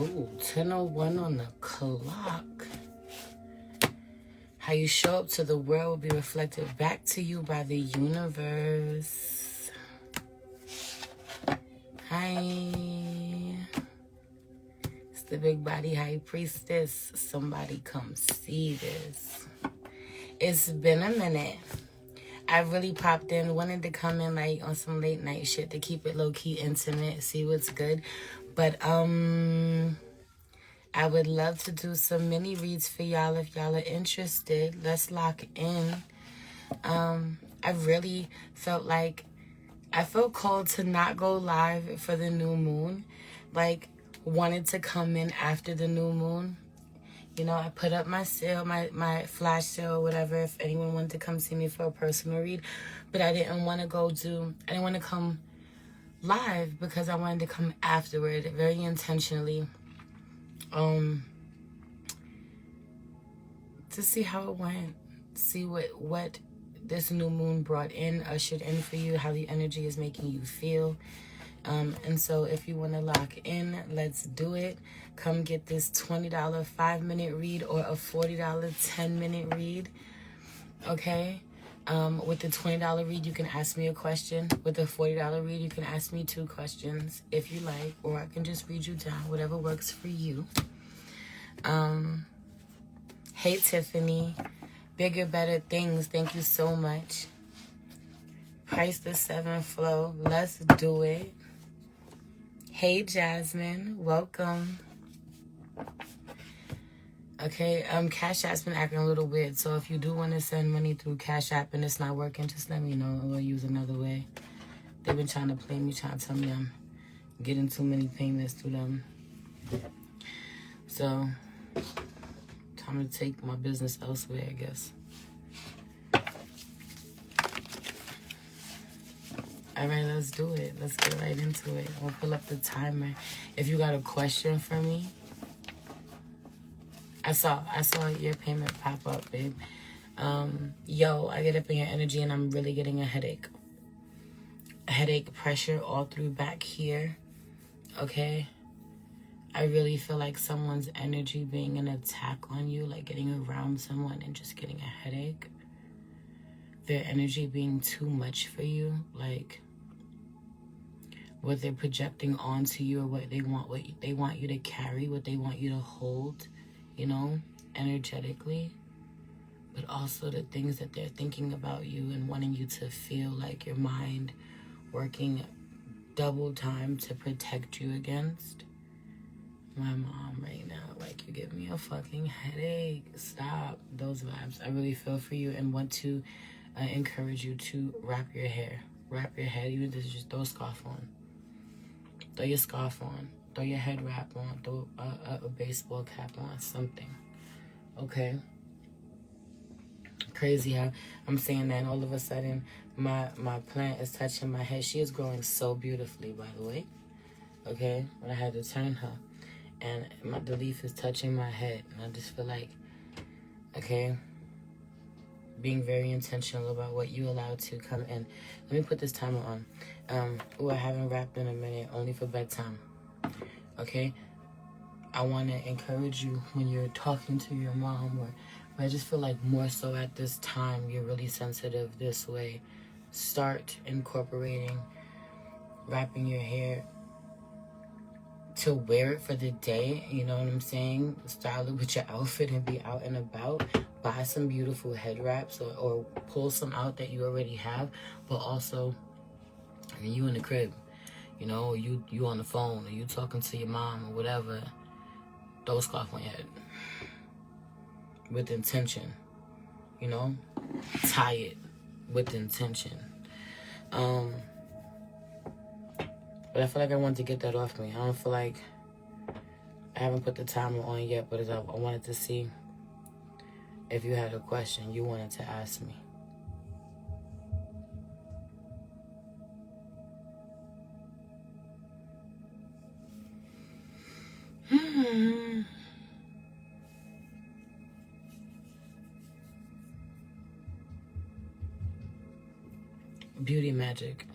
Ooh, 10:01 on the clock. How you show up to the world will be reflected back to you by the universe. Hi. It's the Big Body High Priestess. Somebody come see this. It's been a minute. I really popped in, wanted to come in like on some late night shit to keep it low-key intimate, see what's good. But I would love to do some mini reads for y'all if y'all are interested. Let's lock in. I really felt like I felt called to not go live for the new moon. Like, wanted to come in after the new moon. You know, I put up my sale, my flash sale, whatever, if anyone wanted to come see me for a personal read. But I didn't want to I didn't want to come live because I wanted to come afterward, very intentionally. To see how it went, see what this new moon brought in, ushered in for you, how the energy is making you feel. And so if you want to lock in, let's do it. Come get this $20 5-minute read or a $40 10-minute read. Okay? With the $20 read, you can ask me a question. With the $40 read, you can ask me 2 questions if you like, or I can just read you down, whatever works for you. Hey, Tiffany. Bigger, better things. Thank you so much. Price the 7 flow. Let's do it. Hey, Jasmine. Welcome. Okay, Cash App's been acting a little weird, so if you do want to send money through Cash App and it's not working, just let me know and we'll use another way. They've been trying to play me, trying to tell me I'm getting too many payments through them. So, time to take my business elsewhere, I guess. All right, let's do it. Let's get right into it. I'll pull up the timer. If you got a question for me, I saw your payment pop up, babe. Yo, I get up in your energy and I'm really getting a headache. Headache pressure all through back here. Okay? I really feel like someone's energy being an attack on you, like getting around someone and just getting a headache. Their energy being too much for you, like what they're projecting onto you or what they want you to carry, what they want you to hold, you know, energetically. But also the things that they're thinking about you and wanting you to feel like your mind working double time to protect you against. My mom right now, like, you give me a fucking headache. Stop those vibes. I really feel for you and want to encourage you to wrap your hair. Wrap your head, even if it's just throw a scarf on. Throw your scarf on. Throw your head wrap on. Throw a baseball cap on. Something. Okay? Crazy how I'm saying that and all of a sudden my plant is touching my head. She is growing so beautifully, by the way. Okay? But I had to turn her. And the leaf is touching my head. And I just feel like, okay, being very intentional about what you allow to come in. Let me put this timer on. I haven't wrapped in a minute, only for bedtime. Okay? I want to encourage you when you're talking to your mom, or I just feel like more so at this time, you're really sensitive this way. Start incorporating wrapping your hair to wear it for the day, you know what I'm saying? Style it with your outfit and be out and about. Buy some beautiful head wraps or pull some out that you already have, but also you in the crib, you know, or you on the phone, or you talking to your mom or whatever, throw a scarf on your head with intention, you know, tie it with intention. But I feel like I wanted to get that off me. I don't feel like I haven't put the timer on yet, but I wanted to see if you had a question you wanted to ask me. Beauty magic.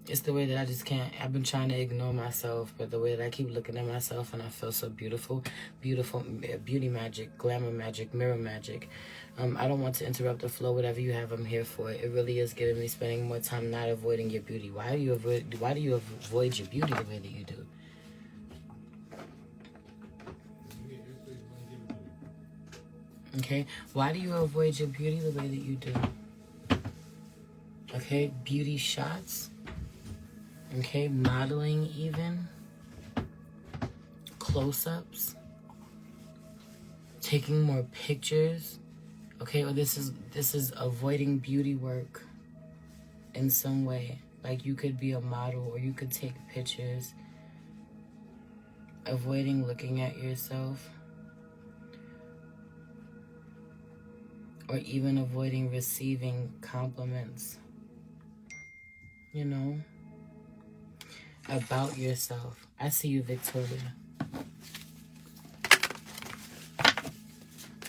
It's the way that I just can't. I've been trying to ignore myself, but the way that I keep looking at myself and I feel so beautiful, beautiful, beauty magic, glamour magic, mirror magic. I don't want to interrupt the flow. Whatever you have, I'm here for it. It really is giving me spending more time not avoiding your beauty. Why do you avoid your beauty the way that you do? Okay, why do you avoid your beauty the way that you do? Okay, beauty shots. Okay, modeling even. Close-ups. Taking more pictures. Okay, or this is avoiding beauty work in some way. Like you could be a model or you could take pictures. Avoiding looking at yourself. Or even avoiding receiving compliments. You know? About yourself. I see you, Victoria.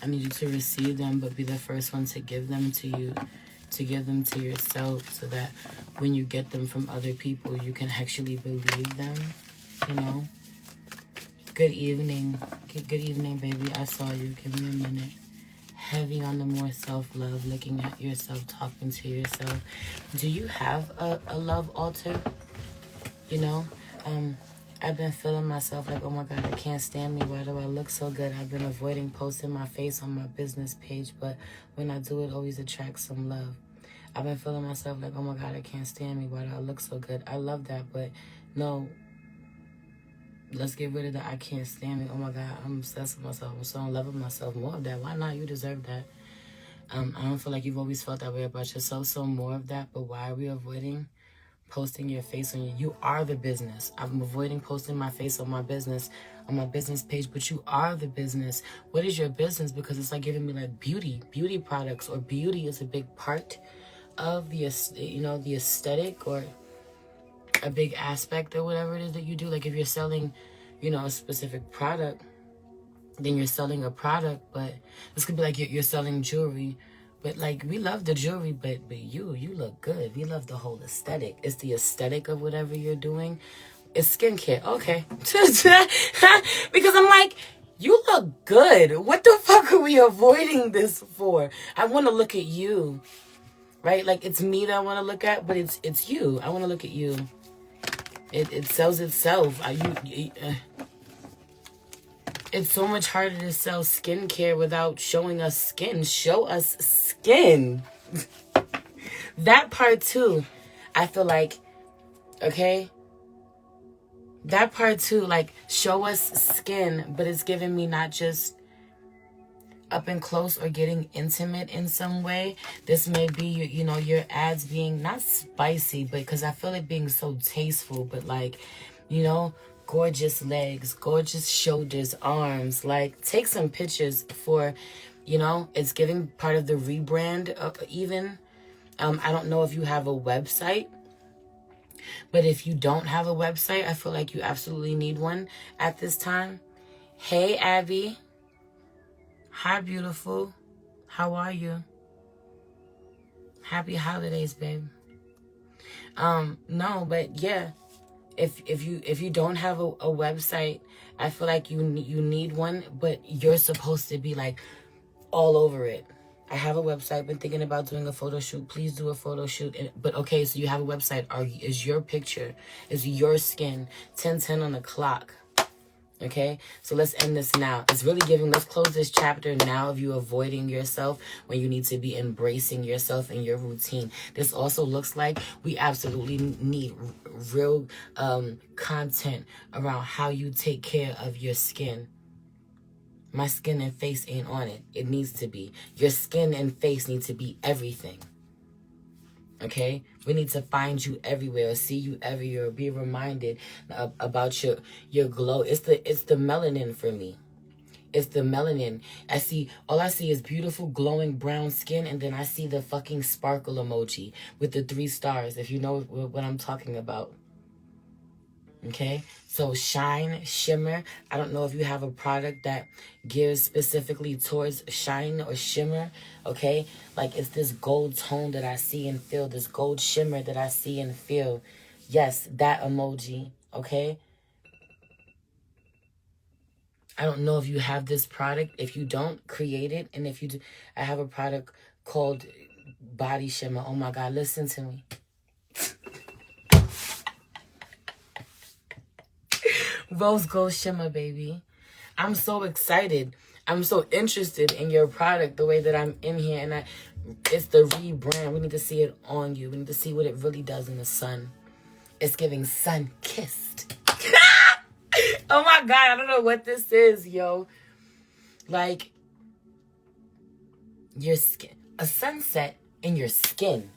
I need you to receive them, but be the first one to give them to you, to give them to yourself, so that when you get them from other people, you can actually believe them, you know? Good evening. Good evening, baby. I saw you. Give me a minute. Heavy on the more self-love, looking at yourself, talking to yourself. Do you have a love altar? You know, I've been feeling myself like, oh my God, I can't stand me. Why do I look so good? I've been avoiding posting my face on my business page, but when I do, it always attracts some love. I've been feeling myself like, oh my God, I can't stand me. Why do I look so good? I love that, but no, let's get rid of the I can't stand me. Oh my God, I'm obsessed with myself. I'm so in love with myself. More of that. Why not? You deserve that. I don't feel like you've always felt that way about yourself, so more of that, but why are we avoiding posting your face on you? You are the business. I'm avoiding posting my face on my business page, but you are the business. What is your business? Because it's like giving me like beauty products, or beauty is a big part of the, you know, the aesthetic, or a big aspect, or whatever it is that you do. Like if you're selling, you know, a specific product, then you're selling a product, but this could be like you're selling jewelry. But like, we love the jewelry, but you look good. We love the whole aesthetic. It's the aesthetic of whatever you're doing. It's skincare. Okay. Because I'm like, you look good. What the fuck are we avoiding this for? I want to look at you. Right? Like, it's me that I want to look at, but it's you. I want to look at you. It sells itself. It's so much harder to sell skincare without showing us skin. Show us skin. That part too, I feel like, okay? That part too, like, show us skin, but it's giving me not just up and close or getting intimate in some way. This may be, you know, your ads being not spicy, but because I feel it being so tasteful, but like, you know, gorgeous legs, gorgeous shoulders, arms. Like, take some pictures for, you know, it's giving part of the rebrand even. I don't know if you have a website, but if you don't have a website, I feel like you absolutely need one at this time. Hey, Abby. Hi, beautiful. How are you? Happy holidays, babe. No, but yeah. If you don't have a website, I feel like you need one, but you're supposed to be like all over it. I have a website, been thinking about doing a photo shoot. Please do a photo shoot. But okay, so you have a website. Is your picture, is your skin 10:10 on the clock? Okay, so let's end this now. It's really giving, let's close this chapter now of you avoiding yourself when you need to be embracing yourself in your routine. This also looks like we absolutely need real content around how you take care of your skin. My skin and face ain't on it. It needs to be. Your skin and face need to be everything. Okay, we need to find you everywhere, see you everywhere, be reminded about your glow. It's the melanin for me. It's the melanin. All I see is beautiful glowing brown skin, and then I see the fucking sparkle emoji with the 3 stars, if you know what I'm talking about. Okay, so shine, shimmer. I don't know if you have a product that gears specifically towards shine or shimmer. Okay, like it's this gold tone that I see and feel, this gold shimmer that I see and feel. Yes, that emoji, okay? I don't know if you have this product. If you don't, create it. And if you do, I have a product called Body Shimmer. Oh my God, listen to me. Rose Gold Shimmer, baby. I'm so excited. I'm so interested in your product, the way that I'm in here. And it's the rebrand. We need to see it on you. We need to see what it really does in the sun. It's giving sun-kissed. Oh my God, I don't know what this is, yo. Like, your skin. A sunset in your skin.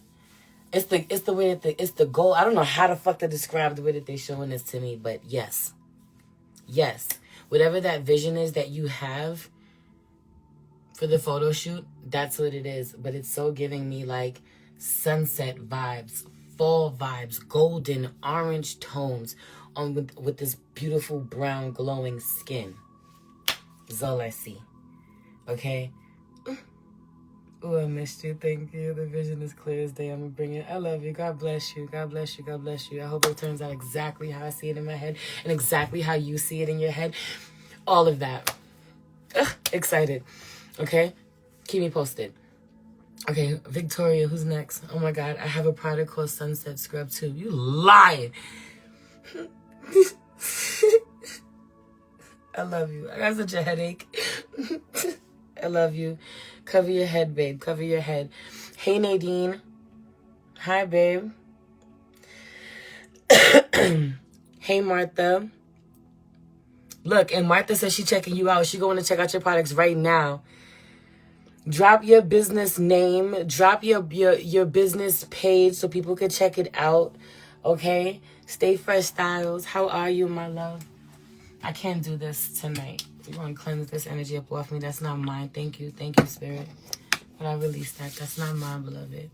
It's the way that it's the goal. I don't know how the fuck to describe the way that they're showing this to me, but yes. Yes. Whatever that vision is that you have for the photo shoot, that's what it is. But it's so giving me like sunset vibes, fall vibes, golden orange tones on with this beautiful brown glowing skin. That's all I see. Okay? Oh, I missed you. Thank you. The vision is clear as day. I'm going to bring it. I love you. God bless you. God bless you. God bless you. I hope it turns out exactly how I see it in my head and exactly how you see it in your head. All of that. Ugh, excited. Okay? Keep me posted. Okay, Victoria, who's next? Oh my God, I have a product called Sunset Scrub too. You lying. I love you. I got such a headache. I love you. Cover your head, babe. Cover your head. Hey, Nadine. Hi, babe. Hey, Martha. Look, and Martha says she's checking you out. She's going to check out your products right now. Drop your business name. Drop your business page so people can check it out. Okay? Stay Fresh Styles. How are you, my love? I can't do this tonight. You're going to cleanse this energy up off me. That's not mine. Thank you. Thank you, Spirit. But I release that. That's not mine, beloved.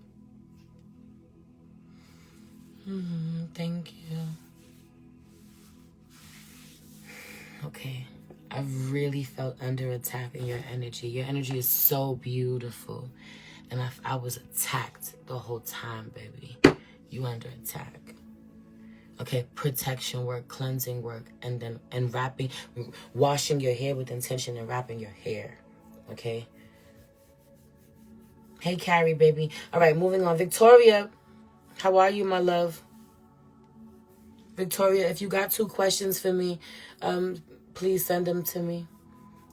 Thank you. Okay. I've really felt under attack in your energy. Your energy is so beautiful. And I was attacked the whole time, baby. You under attack. Okay, protection work, cleansing work, and wrapping, washing your hair with intention and wrapping your hair. Okay? Hey, Carrie, baby. All right, moving on. Victoria, how are you, my love? Victoria, if you got 2 questions for me, please send them to me.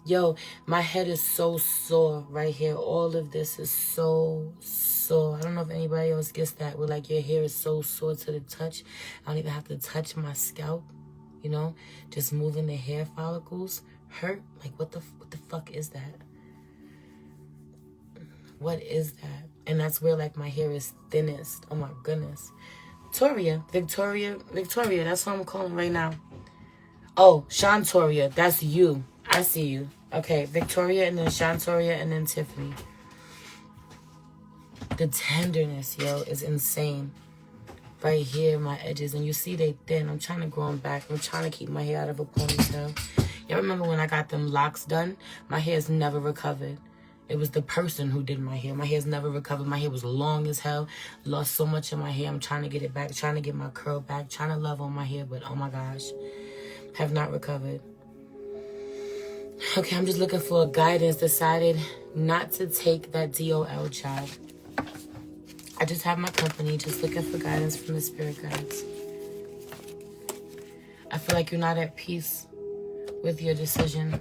Yo, my head is so sore right here. All of this is so sore. I don't know if anybody else gets that. Where like your hair is so sore to the touch. I don't even have to touch my scalp. You know, just moving the hair follicles hurt. Like what the fuck is that? What is that? And that's where like my hair is thinnest. Oh my goodness. Victoria. That's what I'm calling right now. Oh, Shantoria. That's you. I see you. Okay, Victoria and then Shantoria and then Tiffany. The tenderness, yo, is insane. Right here, my edges. And you see they thin. I'm trying to grow them back. I'm trying to keep my hair out of a ponytail. Y'all remember when I got them locks done? My hair's never recovered. It was the person who did my hair. My hair's never recovered. My hair was long as hell. Lost so much of my hair. I'm trying to get it back. Trying to get my curl back. Trying to love on my hair. But oh my gosh. Have not recovered. Okay, I'm just looking for guidance. Decided not to take that DOL job. I just have my company. Just looking for guidance from the spirit guides. I feel like you're not at peace with your decision.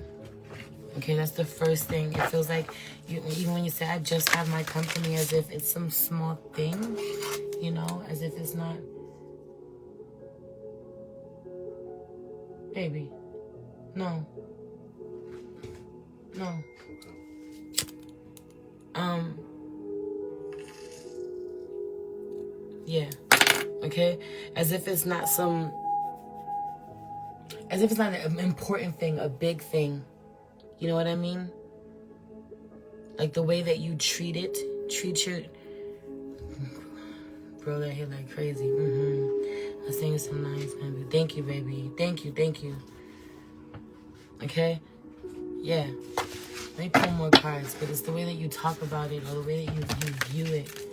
Okay, that's the first thing. It feels like, even when you say, I just have my company, as if it's some small thing, you know, as if it's not. Baby, no. Yeah, okay? As if it's not an important thing, a big thing. You know what I mean? Like the way that you treat your... Bro, that hit like crazy. I'm saying some nice, baby. Thank you, baby. Thank you. Okay? Yeah. Let me pull more cards, but it's the way that you talk about it or the way that you view it,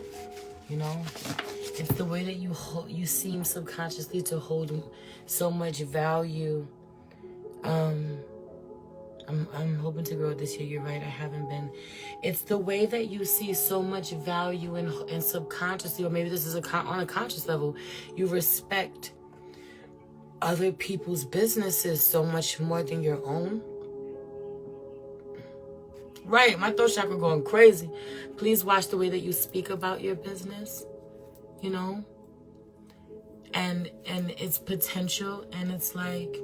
you know? It's the way that you seem subconsciously to hold so much value. I'm hoping to grow this year. You're right, I haven't been. It's the way that you see so much value in subconsciously, or maybe this is on a conscious level. You respect other people's businesses so much more than your own. Right, my throat chakra going crazy. Please watch the way that you speak about your business, you know, and its potential. And it's like,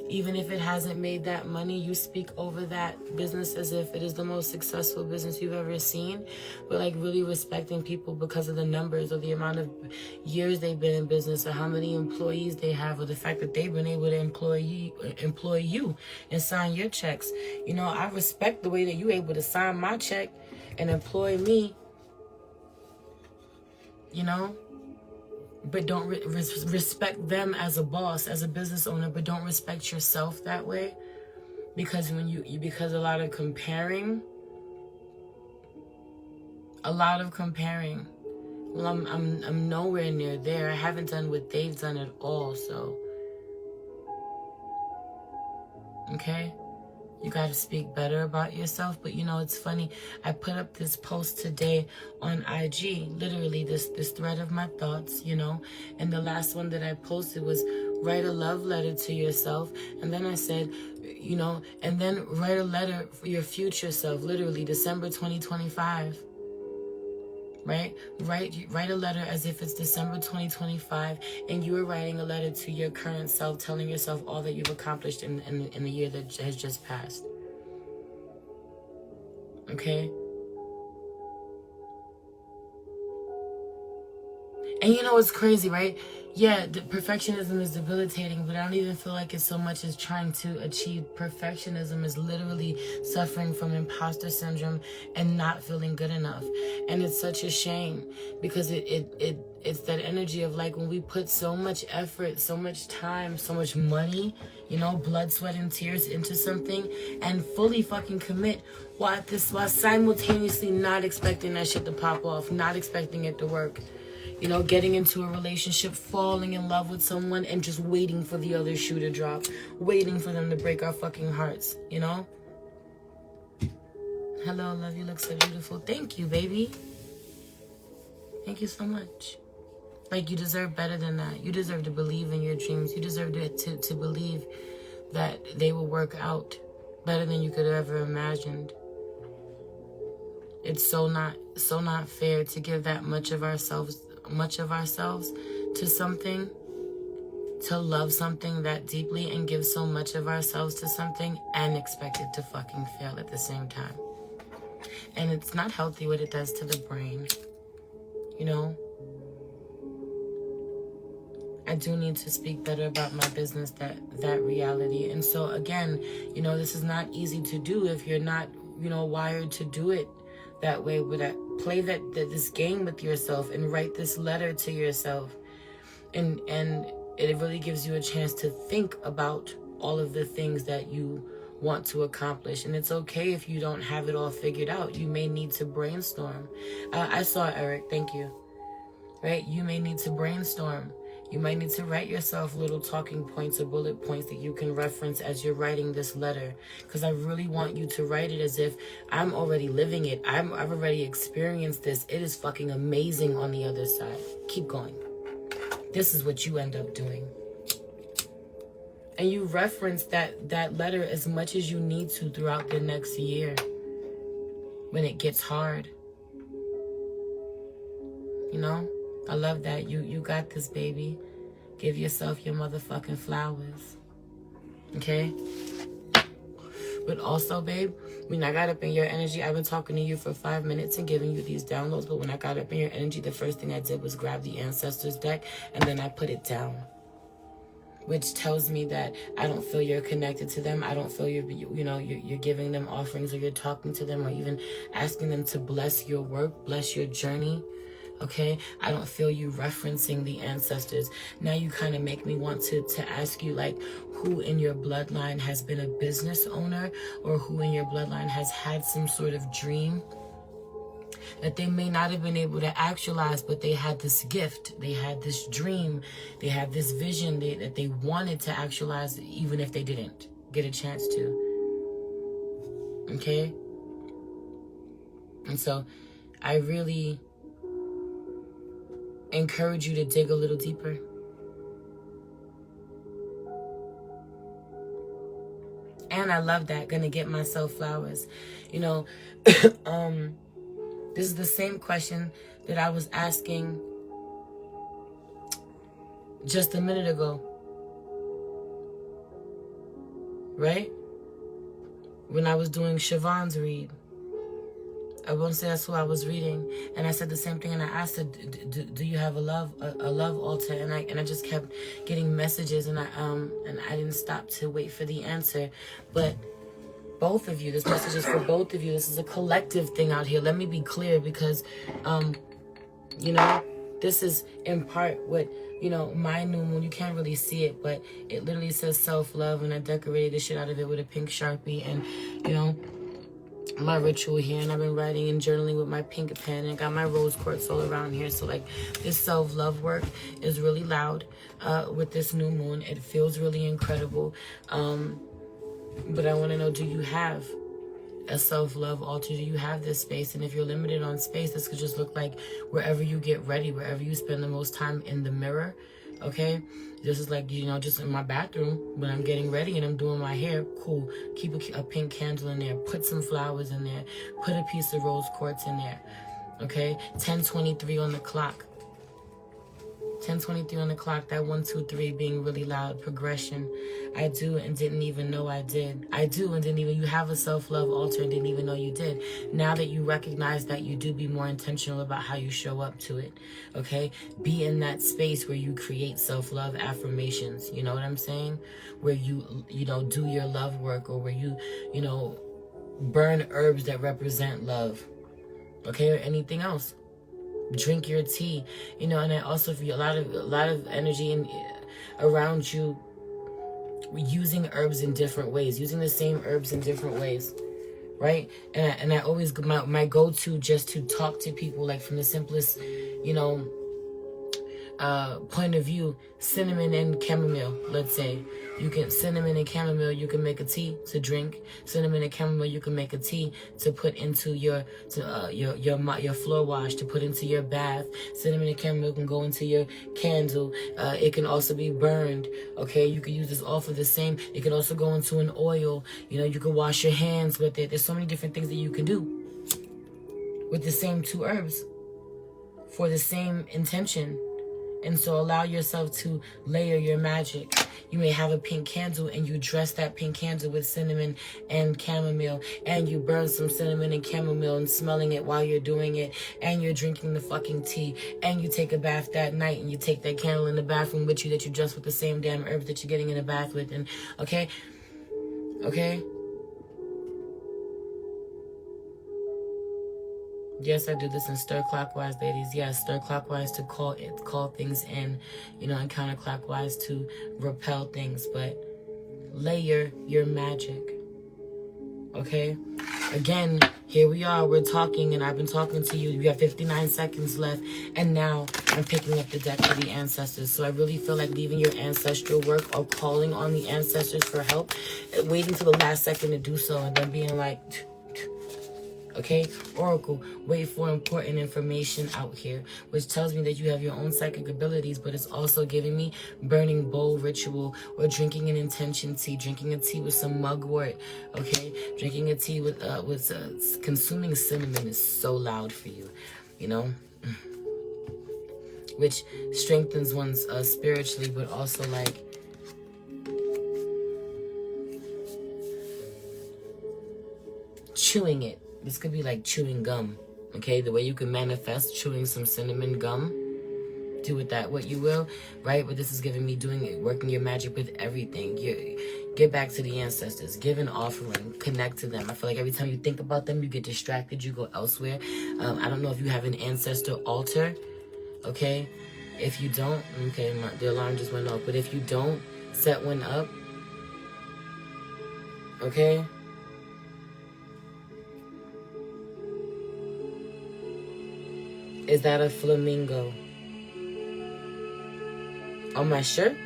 even if it hasn't made that money, you speak over that business as if it is the most successful business you've ever seen. But like really respecting people because of the numbers, or the amount of years they've been in business, or how many employees they have, or the fact that they've been able to employ you and sign your checks. You know, I respect the way that you're able to sign my check and employ me, you know. But don't respect them as a boss, as a business owner, but don't respect yourself that way. Because when because a lot of comparing. Well, I'm nowhere near there. I haven't done what they've done at all, so. Okay? You got to speak better about yourself. But you know, it's funny. I put up this post today on IG, literally this thread of my thoughts, you know. And the last one that I posted was, write a love letter to yourself. And then I said, you know, and then write a letter for your future self, literally December 2025. Right? Write a letter as if it's December 2025, and you are writing a letter to your current self, telling yourself all that you've accomplished in the year that has just passed. Okay? And you know what's crazy, right? Yeah, the perfectionism is debilitating, but I don't even feel like it's so much as trying to achieve perfectionism is literally suffering from imposter syndrome and not feeling good enough. And it's such a shame, because it's that energy of like when we put so much effort, so much time, so much money, you know, blood, sweat, and tears into something, and fully fucking commit while simultaneously not expecting that shit to pop off, not expecting it to work. You know, getting into a relationship, falling in love with someone, and just waiting for the other shoe to drop. Waiting for them to break our fucking hearts, you know? Hello, love, you look so beautiful. Thank you, baby. Thank you so much. Like, you deserve better than that. You deserve to believe in your dreams. You deserve to believe that they will work out better than you could have ever imagined. It's so not fair to give that much of ourselves to something, to love something that deeply and give so much of ourselves to something and expect it to fucking fail at the same time. And it's not healthy what it does to the brain, you know. I do need to speak better about my business, that reality. And so again, you know, this is not easy to do if you're not, you know, wired to do it that way. But play this game with yourself and write this letter to yourself, and it really gives you a chance to think about all of the things that you want to accomplish. And it's okay if you don't have it all figured out. You may need to brainstorm. I saw Eric, thank you. Right? You may need to brainstorm. You might need to write yourself little talking points or bullet points that you can reference as you're writing this letter. Because I really want you to write it as if I'm already living it. I've already experienced this. It is fucking amazing on the other side. Keep going. This is what you end up doing. And you reference that letter as much as you need to throughout the next year when it gets hard. You know? I love that. You got this, baby. Give yourself your motherfucking flowers. Okay? But also, babe, when I got up in your energy, I've been talking to you for 5 minutes and giving you these downloads, but when I got up in your energy, the first thing I did was grab the Ancestors deck, and then I put it down. Which tells me that I don't feel you're connected to them. I don't feel you're giving them offerings, or you're talking to them, or even asking them to bless your work, bless your journey. Okay, I don't feel you referencing the ancestors. Now you kind of make me want to ask you, like, who in your bloodline has been a business owner, or who in your bloodline has had some sort of dream that they may not have been able to actualize, but they had this gift, they had this dream, they had this vision that they wanted to actualize, even if they didn't get a chance to. Okay? And so I really encourage you to dig a little deeper. And I love that. Gonna get myself flowers. You know, this is the same question that I was asking just a minute ago. Right? When I was doing Siobhan's read. I won't say that's who I was reading, and I said the same thing, and I asked her, do you have a love altar? And I just kept getting messages, and I didn't stop to wait for the answer. But both of you, this message is for both of you. This is a collective thing out here. Let me be clear, because you know, this is in part what, you know, my new moon. You can't really see it, but it literally says self-love, and I decorated the shit out of it with a pink Sharpie, and you know, my ritual here, and I've been writing and journaling with my pink pen, and got my rose quartz all around here. So like, this self-love work is really loud with this new moon. It feels really incredible, but I want to know, do you have a self-love altar? Do you have this space? And if you're limited on space, this could just look like wherever you get ready, wherever you spend the most time in the mirror. Okay, this is like, you know, just in my bathroom when I'm getting ready and I'm doing my hair. Cool. Keep a pink candle in there. Put some flowers in there. Put a piece of rose quartz in there. Okay, 10:23 on the clock. 10:23 on the clock. That 1, 2, 3 being really loud. Progression. I do and didn't even know I did. I do and didn't even. You have a self-love altar and didn't even know you did. Now that you recognize that, you do, be more intentional about how you show up to it. Okay? Be in that space where you create self-love affirmations. You know what I'm saying? Where you know, do your love work, or where you know, burn herbs that represent love. Okay? Or anything else. Drink your tea, you know. And I also feel a lot of energy around you, using herbs in different ways, using the same herbs in different ways, right? And I always, my go-to, just to talk to people, like, from the simplest, you know, point of view, cinnamon and chamomile. Let's say you can cinnamon and chamomile, you can make a tea to drink. Cinnamon and chamomile, you can make a tea to put into your floor wash, to put into your bath. Cinnamon and chamomile can go into your candle. It can also be burned. Okay, you can use this all for the same. It can also go into an oil. You know, you can wash your hands with it. There's so many different things that you can do with the same 2 herbs for the same intention. And so allow yourself to layer your magic. You may have a pink candle, and you dress that pink candle with cinnamon and chamomile, and you burn some cinnamon and chamomile and smelling it while you're doing it, and you're drinking the fucking tea, and you take a bath that night, and you take that candle in the bathroom with you that you dress with the same damn herbs that you're getting in the bath with. And okay? Yes, I do this in stir clockwise, ladies. Yes, stir clockwise to call things in, you know, and counterclockwise to repel things. But layer your magic. Okay? Again, here we are. We're talking, and I've been talking to you. You have 59 seconds left, and now I'm picking up the deck for the ancestors. So I really feel like leaving your ancestral work, or calling on the ancestors for help, waiting till the last second to do so, and then being like, okay, Oracle, wait for important information out here, which tells me that you have your own psychic abilities, but it's also giving me burning bowl ritual, or drinking an intention tea, drinking a tea with some mugwort, okay, drinking a tea with consuming cinnamon is so loud for you, you know, which strengthens one's spiritually, but also like, chewing it. This could be like chewing gum, okay? The way you can manifest chewing some cinnamon gum. Do with that what you will, right? But this is giving me working your magic with everything. Get back to the ancestors. Give an offering. Connect to them. I feel like every time you think about them, you get distracted. You go elsewhere. I don't know if you have an ancestor altar, okay? If you don't, okay, the alarm just went off. But if you don't, set one up, okay? Is that a flamingo? On my shirt?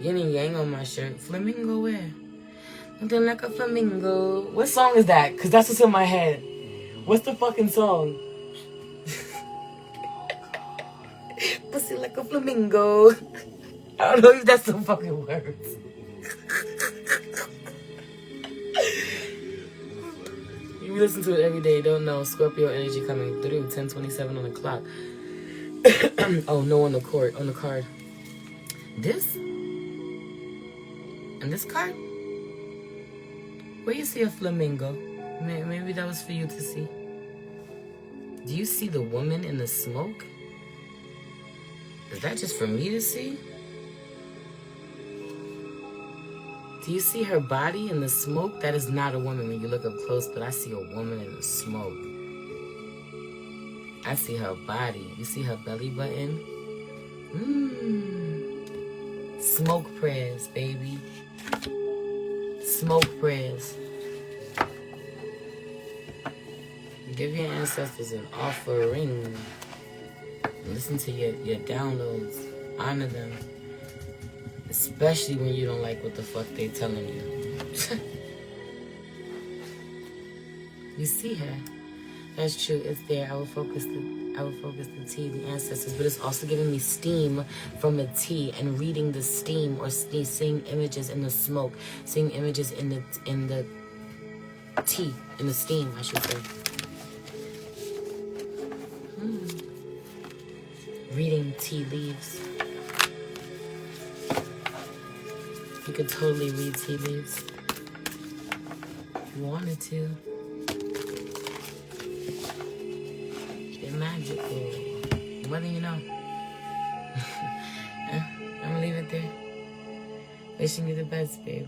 Yin and yang on my shirt. Flamingo where? Looking like a flamingo. What song is that? Because that's what's in my head. What's the fucking song? Pussy like a flamingo. I don't know if that's some fucking words. You listen to it every day. Don't know. Scorpio energy coming through. 10:27 on the clock. Oh, no on the court. On the card. This? And this card? Where you see a flamingo? Maybe that was for you to see. Do you see the woman in the smoke? Is that just for me to see? Do you see her body in the smoke? That is not a woman when you look up close, but I see a woman in the smoke. I see her body. You see her belly button? Smoke prayers, baby. Smoke prayers. Give your ancestors an offering. Listen to your downloads. Honor them. Especially when you don't like what the fuck they telling you. You see her. That's true. It's there. I will focus the tea, the ancestors, but it's also giving me steam from a tea and reading the steam or seeing images in the smoke, seeing images in the tea, in the steam, I should say. Reading tea leaves. You could totally read tea leaves if you wanted to. They're magical. What do you know? I'm gonna leave it there. Wishing you the best, babe.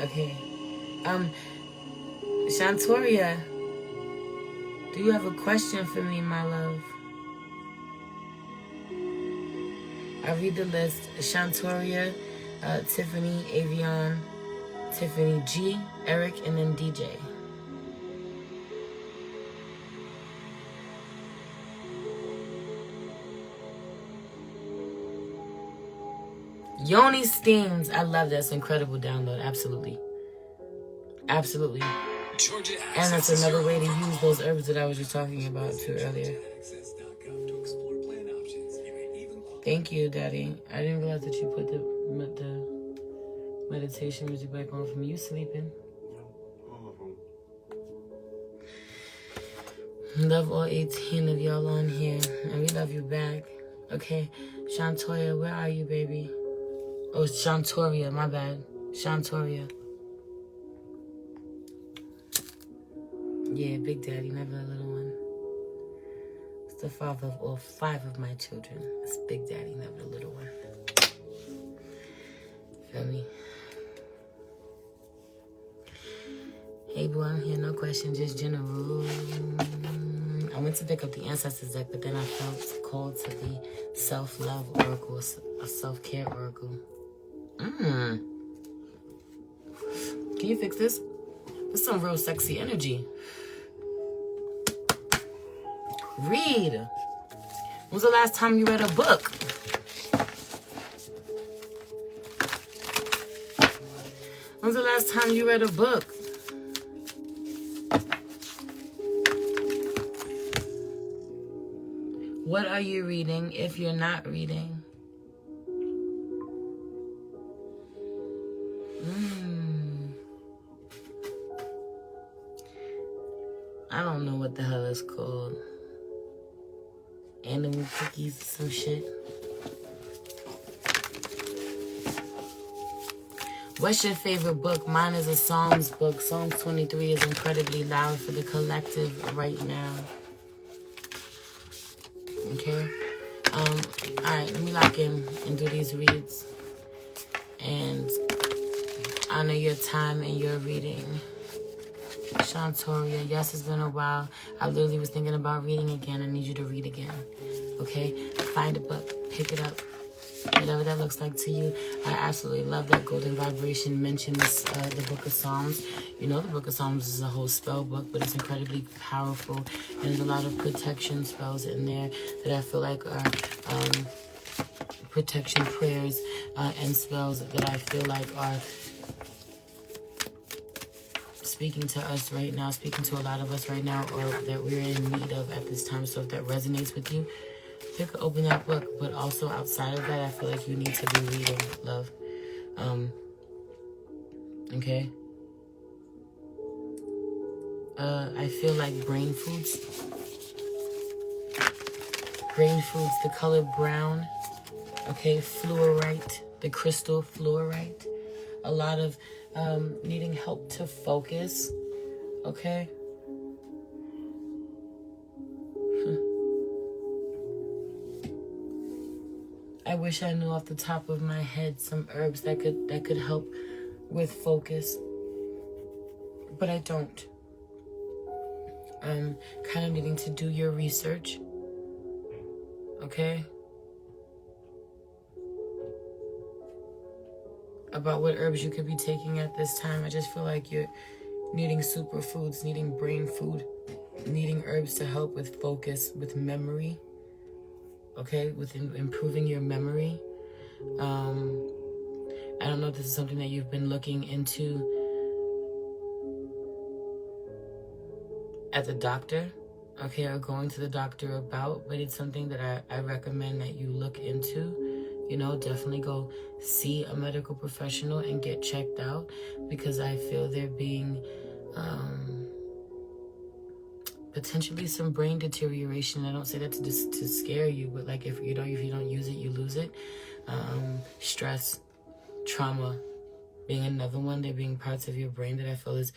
Okay. Shantoria, do you have a question for me, my love? I read the list. Shantoria, Tiffany, Avion, Tiffany G, Eric, and then DJ. Yoni Steams. I love that. It's an incredible download. Absolutely. Absolutely. And that's another way to use those herbs that I was just talking about too earlier. Thank you, Daddy. I didn't realize that you put the meditation music back on for me. You sleeping? Love all 18 of y'all on here. And we love you back. Okay. Shantoria, where are you, baby? Oh, it's Shantoria, my bad. Shantoria. Yeah, Big Daddy, never a little one. It's the father of all 5 of my children. It's Big Daddy, never a little one. Feel me? Hey, boy, I'm here. No question, just general. I went to pick up the Ancestors deck, but then I felt called to the self-love oracle, a self-care oracle. Can you fix this? This is some real sexy energy. Read. When's the last time you read a book? When's the last time you read a book? What are you reading if you're not reading? I don't know what the hell it's called. Animal cookies or some shit. What's your favorite book? Mine is a Psalms book. Psalms 23 is incredibly loud for the collective right now. Okay? Alright, let me lock in and do these reads. And honor your time and your reading. Shantoria, yes, it's been a while. I literally was thinking about reading again. I need you to read again. Okay? Find a book. Pick it up. whatever that looks like to you. I absolutely love that golden vibration mentions the book of Psalms. You know, the book of Psalms is a whole spell book, but it's incredibly powerful. And there's a lot of protection spells in there that I feel like are protection prayers and spells that I feel like are speaking to us right now, speaking to a lot of us right now, or that we're in need of at this time. So if that resonates with you, open that book. But also outside of that, I feel like you need to be reading, love. Okay. I feel like brain foods, the color brown. Okay, fluorite, the crystal fluorite. A lot of needing help to focus. Okay. I wish I knew off the top of my head some herbs that could help with focus, but I don't. I'm kind of needing to do your research, okay, about what herbs you could be taking at this time. I just feel like you're needing superfoods, needing brain food, needing herbs to help with focus, with memory. Okay, with improving your memory. I don't know if this is something that you've been looking into at the doctor, okay, or going to the doctor about, but it's something that I recommend that you look into. You know, definitely go see a medical professional and get checked out, because I feel there being potentially some brain deterioration. I don't say that to scare you, but like if you don't use it, you lose it. Stress, trauma being another one. There being parts of your brain that I feel is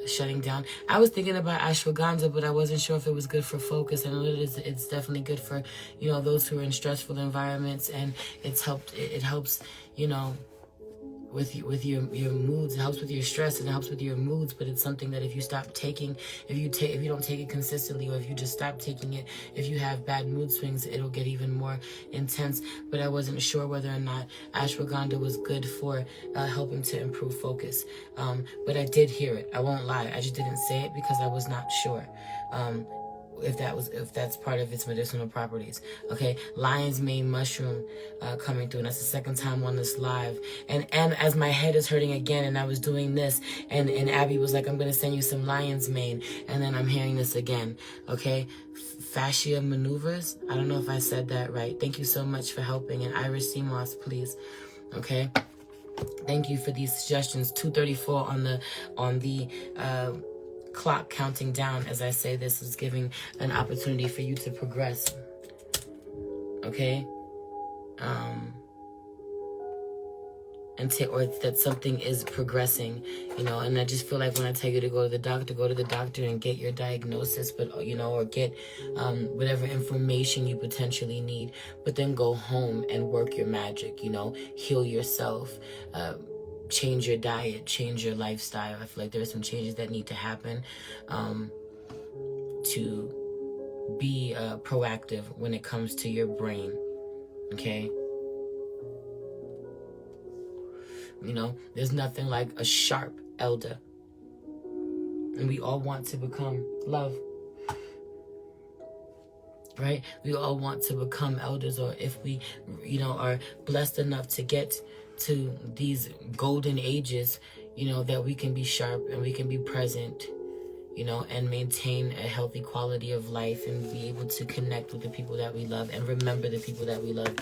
shutting down. I was thinking about ashwagandha, but I wasn't sure if it was good for focus. I know that it's definitely good for, you know, those who are in stressful environments, and it helps, you know, with your moods. It helps with your stress and it helps with your moods. But it's something that if you stop taking, if you don't take it consistently, or if you just stop taking it, if you have bad mood swings, it'll get even more intense. But I wasn't sure whether or not ashwagandha was good for helping to improve focus. But I did hear it. I won't lie. I just didn't say it because I was not sure. If that's part of its medicinal properties. Okay, lion's mane mushroom coming through, and that's the second time on this live. And as my head is hurting again, and I was doing this, and Abby was like, I'm gonna send you some lion's mane, and then I'm hearing this again. Okay, fascia maneuvers. I don't know if I said that right. Thank you so much for helping. And Iris Seamoss, please. Okay. Thank you for these suggestions. 2:34 on the clock counting down. As I say, this is giving an opportunity for you to progress. Okay, or that something is progressing, you know. And I just feel like when I tell you to go to the doctor and get your diagnosis, but you know, or get whatever information you potentially need, but then go home and work your magic, you know, heal yourself, change your diet, change your lifestyle. I feel like there's some changes that need to happen to be proactive when it comes to your brain. Okay, you know, there's nothing like a sharp elder, and we all want to become love, right? We all want to become elders, or if we, you know, are blessed enough to get to these golden ages, you know, that we can be sharp and we can be present, you know, and maintain a healthy quality of life, and be able to connect with the people that we love and remember the people that we love.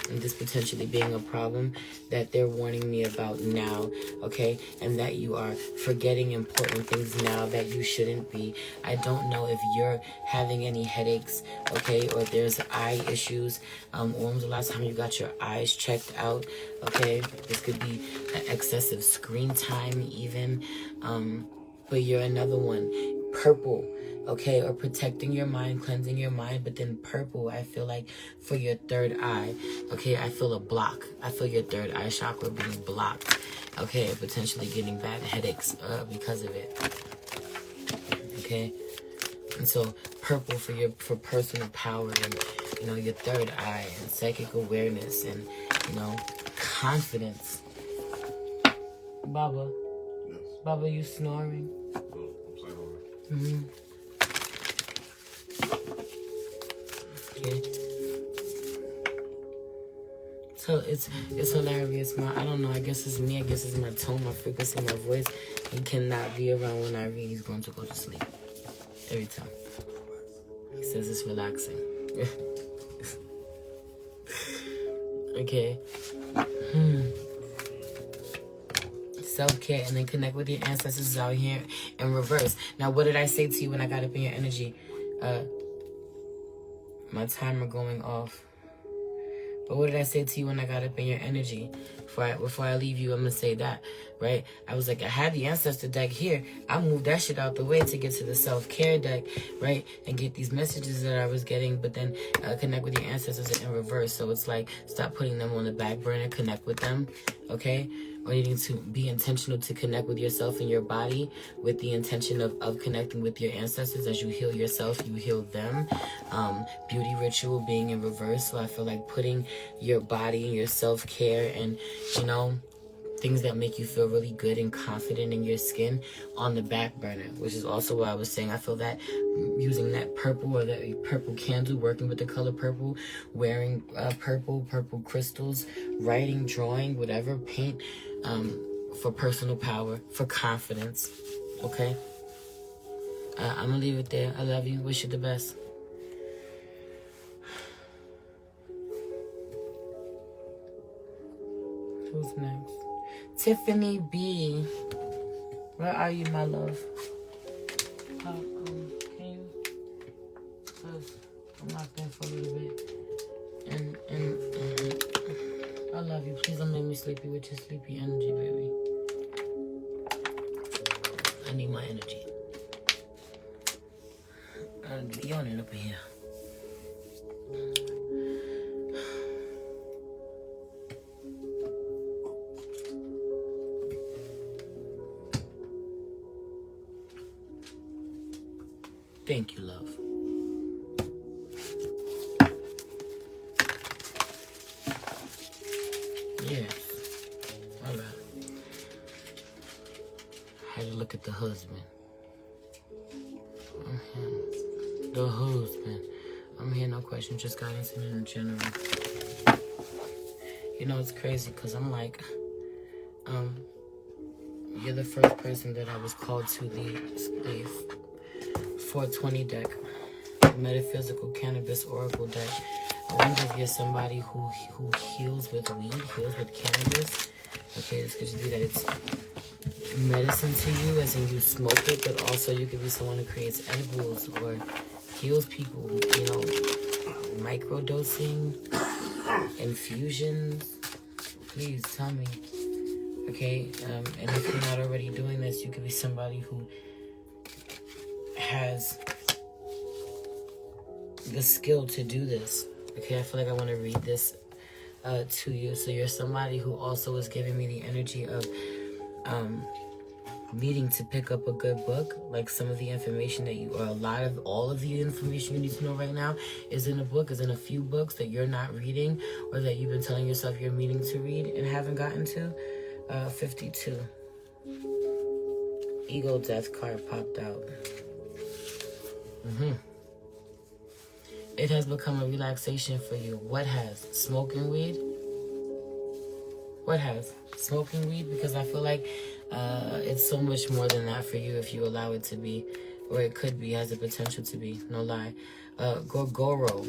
And this potentially being a problem that they're warning me about now, okay? And that you are forgetting important things now that you shouldn't be. I don't know if you're having any headaches, okay? Or if there's eye issues. When was the last time you got your eyes checked out, okay? This could be an excessive screen time even. But you're another one. Purple. Okay, or protecting your mind, cleansing your mind, but then purple, I feel like for your third eye, okay, I feel a block. I feel your third eye chakra being blocked, okay, potentially getting bad headaches because of it, okay. And so purple for personal power and, you know, your third eye and psychic awareness and, you know, confidence. Baba. Yes. Baba, you snoring? No, I'm saying on Okay. So it's hilarious. I don't know, I guess it's me. I guess it's my tone, my frequency, my voice. He cannot be around when I read. He's going to go to sleep. Every time. He says it's relaxing. Okay. Self-care and then connect with your ancestors out here in reverse. Now, what did I say to you when I got up in your energy? My timer going off. But what did I say to you when I got up in your energy? Before I leave you, I'm going to say that, right? I was like, I had the ancestor deck here. I moved that shit out the way to get to the self-care deck, right? And get these messages that I was getting, but then connect with your ancestors in reverse. So it's like, stop putting them on the back burner, connect with them, okay? Or you need to be intentional to connect with yourself and your body with the intention of connecting with your ancestors. As you heal yourself, you heal them. Beauty ritual being in reverse. So I feel like putting your body and your self-care and, you know, things that make you feel really good and confident in your skin on the back burner, which is also what I was saying. I feel that using that purple or that purple candle, working with the color purple, wearing purple crystals, writing, drawing, whatever, paint, for personal power, for confidence, okay? I'm gonna leave it there. I love you. Wish you the best. Who's next? Tiffany B. Where are you, my love? Can you? Cause I'm locked in for a little bit. And I love you. Please don't make me sleepy with your sleepy energy, baby. I need my energy. I'm yawning up in here. Thank you, love. Yes. All right. I had to look at the husband. The husband. I'm here, no question, just guidance in general. You know, it's crazy because I'm like, you're the first person that I was called to the 420 deck, metaphysical cannabis oracle deck. I wonder if you're somebody who heals with weed, heals with cannabis. Okay, this could just be that it's medicine to you, as in you smoke it, but also you could be someone who creates edibles or heals people, you know, microdosing, infusions. Please tell me. Okay, and if you're not already doing this, you could be somebody who has the skill to do this. Okay, I feel like I want to read this to you. So you're somebody who also is giving me the energy of needing to pick up a good book. Like some of the information that you, or a lot of, all of the information you need to know right now is in a book, is in a few books that you're not reading or that you've been telling yourself you're meaning to read and haven't gotten to. 52. Ego death card popped out. It has become a relaxation for you. What has? Smoking weed? What has? Smoking weed? Because I feel like it's so much more than that for you if you allow it to be. Or it could be, has the potential to be. No lie. Gorgoro.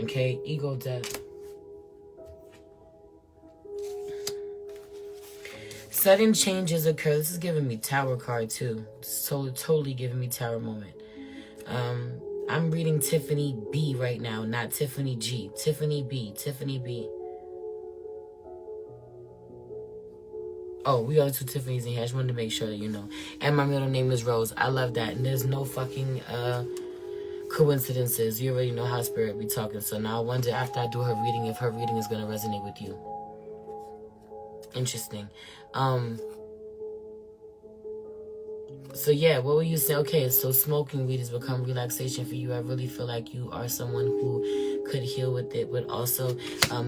Okay? Ego death. Sudden changes occur. This is giving me Tower card too. It's totally giving me Tower moment. I'm reading Tiffany B right now, not Tiffany G. Tiffany B. Tiffany B. Oh, we got two Tiffany's in here. I just wanted to make sure that you know. And my middle name is Rose. I love that. And there's no fucking coincidences. You already know how spirit be talking. So now I wonder, after I do her reading, if her reading is going to resonate with you. Interesting. So yeah, what were you saying? Okay, so smoking weed has become relaxation for you. I really feel like you are someone who could heal with it, but also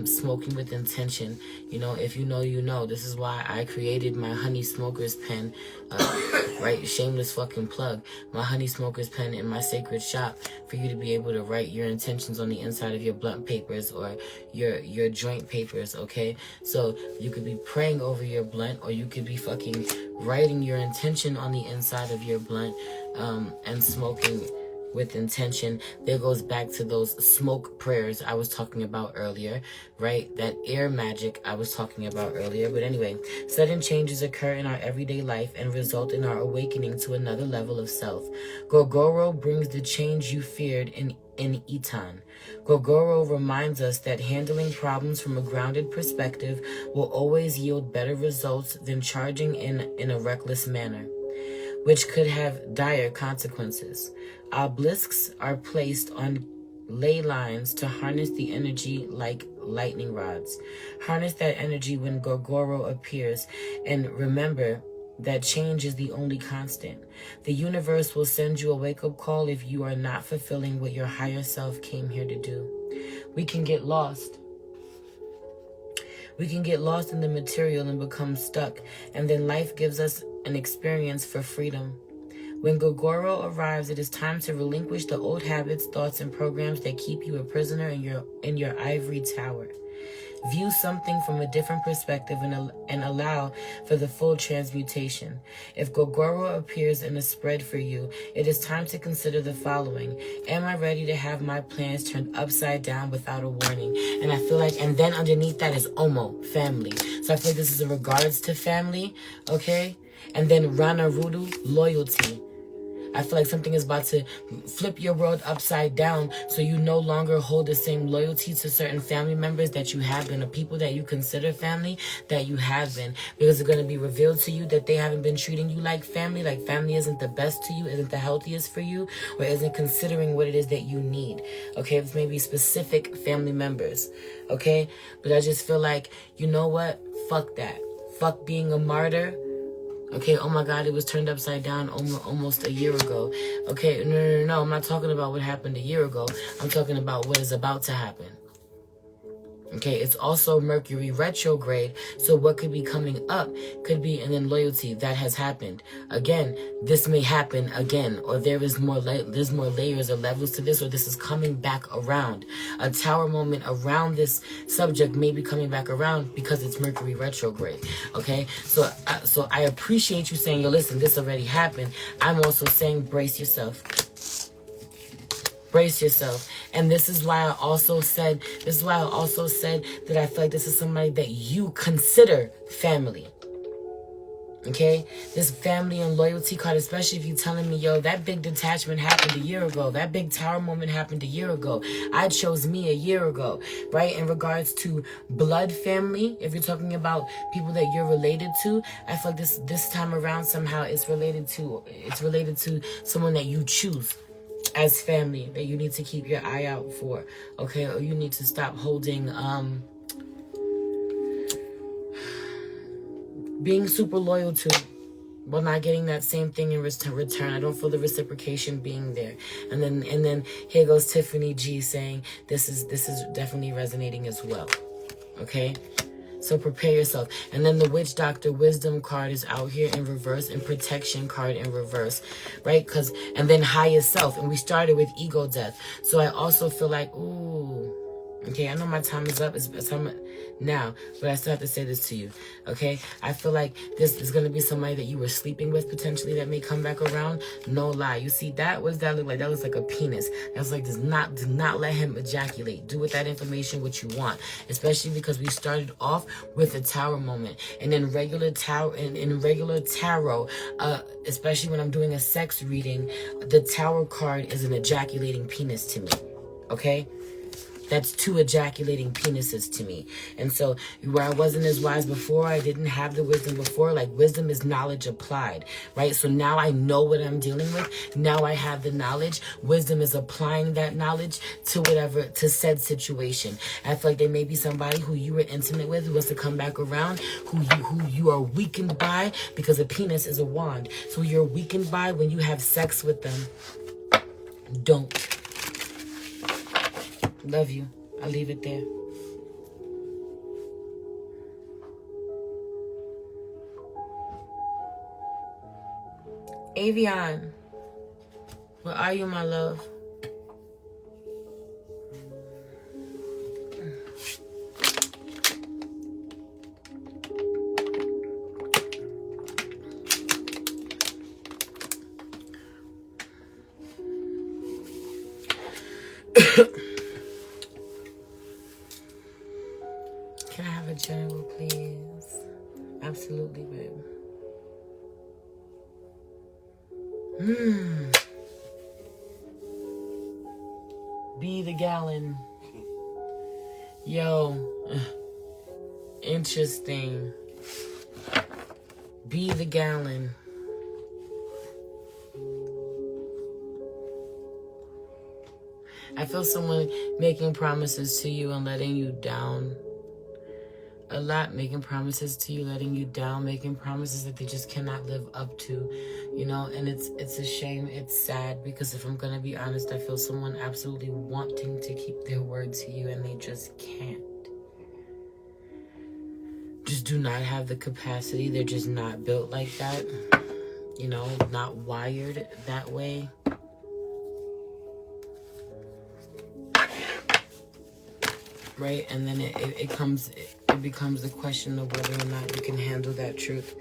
smoking with intention. You know, if you know, you know. This is why I created my honey smoker's pen, right? Shameless fucking plug. My honey smoker's pen in my sacred shop for you to be able to write your intentions on the inside of your blunt papers or your joint papers, okay? So you could be praying over your blunt, or you could be fucking writing your intention on the inside of your blunt and smoking with intention. There goes back to those smoke prayers I was talking about earlier, right? That air magic I was talking about earlier. But anyway, sudden changes occur in our everyday life and result in our awakening to another level of self. Gogoro brings the change you feared in Itan. Gogoro reminds us that handling problems from a grounded perspective will always yield better results than charging in a reckless manner, which could have dire consequences. Obelisks are placed on ley lines to harness the energy like lightning rods. Harness that energy when Gogoro appears, and remember that change is the only constant. The universe will send you a wake-up call if you are not fulfilling what your higher self came here to do. We can get lost. We can get lost in the material and become stuck, and then life gives us an experience for freedom. When Gogoro arrives, it is time to relinquish the old habits, thoughts, and programs that keep you a prisoner in your ivory tower. View something from a different perspective and allow for the full transmutation. If Gogoro appears in a spread for you, it is time to consider the following. Am I ready to have my plans turned upside down without a warning? And I feel like, and then underneath that is Omo, family. So I feel like this is in regards to family, okay? And then Ranarudu, loyalty. I feel like something is about to flip your world upside down, so you no longer hold the same loyalty to certain family members that you have been, or people that you consider family that you have been, because it's going to be revealed to you that they haven't been treating you like family isn't the best to you, isn't the healthiest for you, or isn't considering what it is that you need, okay? It's maybe specific family members, okay? But I just feel like, you know what? Fuck that. Fuck being a martyr. Okay, oh my God, it was turned upside down almost a year ago. Okay, no, I'm not talking about what happened a year ago. I'm talking about what is about to happen. Okay, it's also Mercury retrograde, so what could be coming up could be, and then loyalty, that has happened. Again, this may happen again, or there's more layers or levels to this, or this is coming back around. A tower moment around this subject may be coming back around because it's Mercury retrograde. Okay, so I appreciate you saying, yo, listen, this already happened. I'm also saying brace yourself. Brace yourself. And this is why I also said that I feel like this is somebody that you consider family. Okay? This family and loyalty card, especially if you're telling me, yo, that big detachment happened a year ago. That big tower moment happened a year ago. I chose me a year ago, right? In regards to blood family, if you're talking about people that you're related to, I feel like this time around somehow it's related to someone that you choose as family, that you need to keep your eye out for, okay? Or you need to stop holding, being super loyal to, but not getting that same thing in return. I don't feel the reciprocation being there. And then here goes Tiffany G saying, this is definitely resonating as well, okay? So prepare yourself. And then the Witch Doctor Wisdom card is out here in reverse, and Protection card in reverse, right? And then Higher Self. And we started with Ego Death. So I also feel like, ooh, okay, I know my time is up. It's time now, but I still have to say this to you, okay? I feel like this is going to be somebody that you were sleeping with potentially that may come back around. No lie. You see that? What does that look like? That looks like a penis. That's like, do not let him ejaculate. Do with that information what you want, especially because we started off with a tower moment. And in regular tarot, especially when I'm doing a sex reading, the tower card is an ejaculating penis to me, okay? That's 2 ejaculating penises to me. And so where I wasn't as wise before, I didn't have the wisdom before, like wisdom is knowledge applied, right? So now I know what I'm dealing with. Now I have the knowledge. Wisdom is applying that knowledge to whatever, to said situation. I feel like there may be somebody who you were intimate with who wants to come back around, who you are weakened by, because a penis is a wand. So you're weakened by when you have sex with them. Don't. Love you. I'll leave it there. Avion, where are you, my love? Can I have a general, please? Absolutely, babe. Be the gallon. Yo. Interesting. Be the gallon. I feel someone making promises to you and letting you down. A lot, making promises to you, letting you down, making promises that they just cannot live up to, you know, and it's a shame, it's sad, because if I'm gonna be honest, I feel someone absolutely wanting to keep their word to you and they just can't. Just do not have the capacity, they're just not built like that, you know, not wired that way. Right, and then it becomes the question of whether or not you can handle that truth,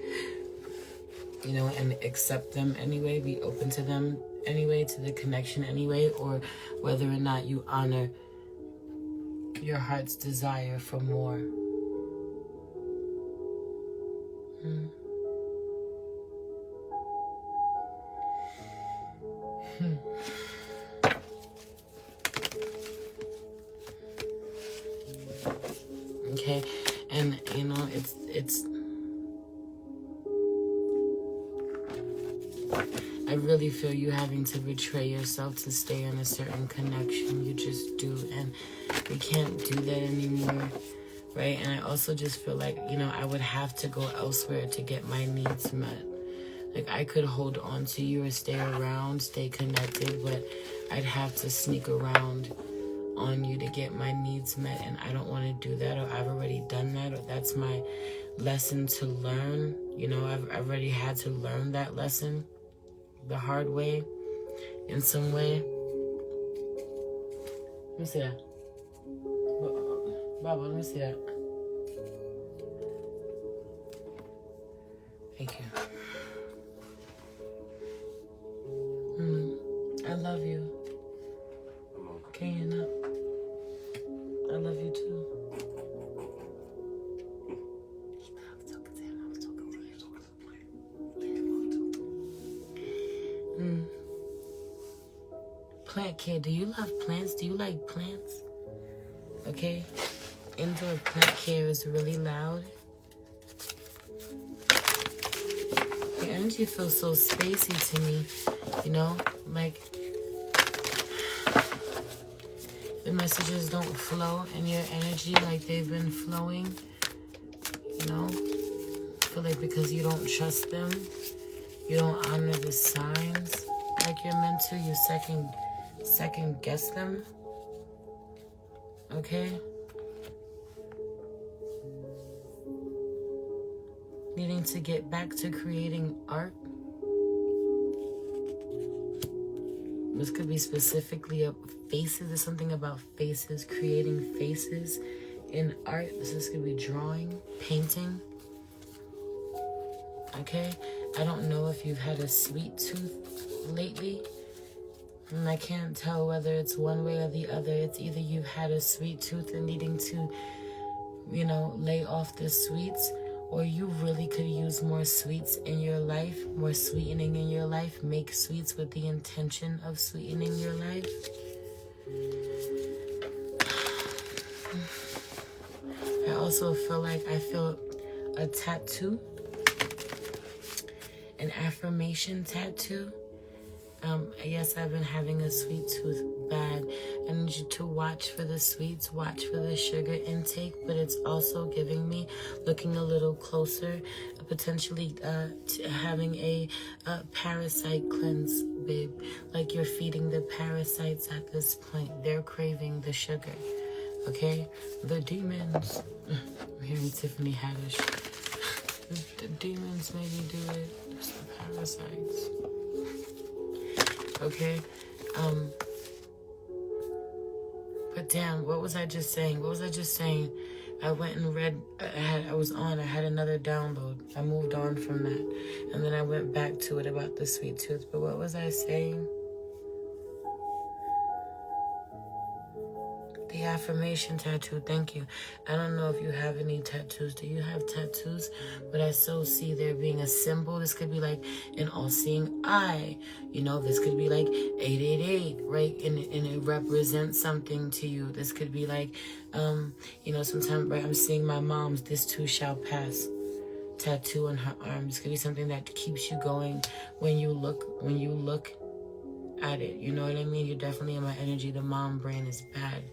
you know, and accept them anyway, be open to them anyway, to the connection anyway, or whether or not you honor your heart's desire for more. Okay, and you know, it's I really feel you having to betray yourself to stay in a certain connection. You just do, and we can't do that anymore, right? And I also just feel like, you know, I would have to go elsewhere to get my needs met. Like, I could hold on to you or stay around, stay connected, but I'd have to sneak around on you to get my needs met, and I don't want to do that, or I've already done that, or that's my lesson to learn. You know, I've already had to learn that lesson the hard way in some way. Let me see that. Baba, let me see that. Thank you. I love you. Can you not? I love you too. Plant care. Do you love plants? Do you like plants? Okay. Indoor plant care is really loud. Your energy feels so spacey to me. You know, like the messages don't flow in your energy like they've been flowing. You know, I feel like because you don't trust them, you don't honor the signs like you're meant to. You second guess them. Okay? Needing to get back to creating art. This could be specifically faces. There's something about faces, creating faces in art. This could be drawing, painting. Okay? I don't know if you've had a sweet tooth lately. And I can't tell whether it's one way or the other. It's either you've had a sweet tooth and needing to, you know, lay off the sweets, or you really could use more sweets in your life, more sweetening in your life. Make sweets with the intention of sweetening your life. also feel like I feel a tattoo, an affirmation tattoo. Yes, I've been having a sweet tooth bad. I need you to watch for the sweets, watch for the sugar intake, but it's also giving me, looking a little closer, potentially having a parasite cleanse, babe. Like you're feeding the parasites at this point. They're craving the sugar, okay? The demons. I'm hearing Tiffany Haddish. The demons made me do it. It's the parasites. Okay, but damn, what was I just saying? I went and read, I had another download. I moved on from that, and then I went back to it about the sweet tooth. But what was I saying? The affirmation tattoo, thank you. I don't know if you have any tattoos. Do you have tattoos? But I so see there being a symbol. This could be like an all-seeing eye. You know, this could be like 888, right? And it represents something to you. This could be like, you know, sometimes, right, I'm seeing my mom's "This Too Shall Pass" tattoo on her arm. This could be something that keeps you going when you look at it. You know what I mean? You're definitely in my energy. The mom brain is bad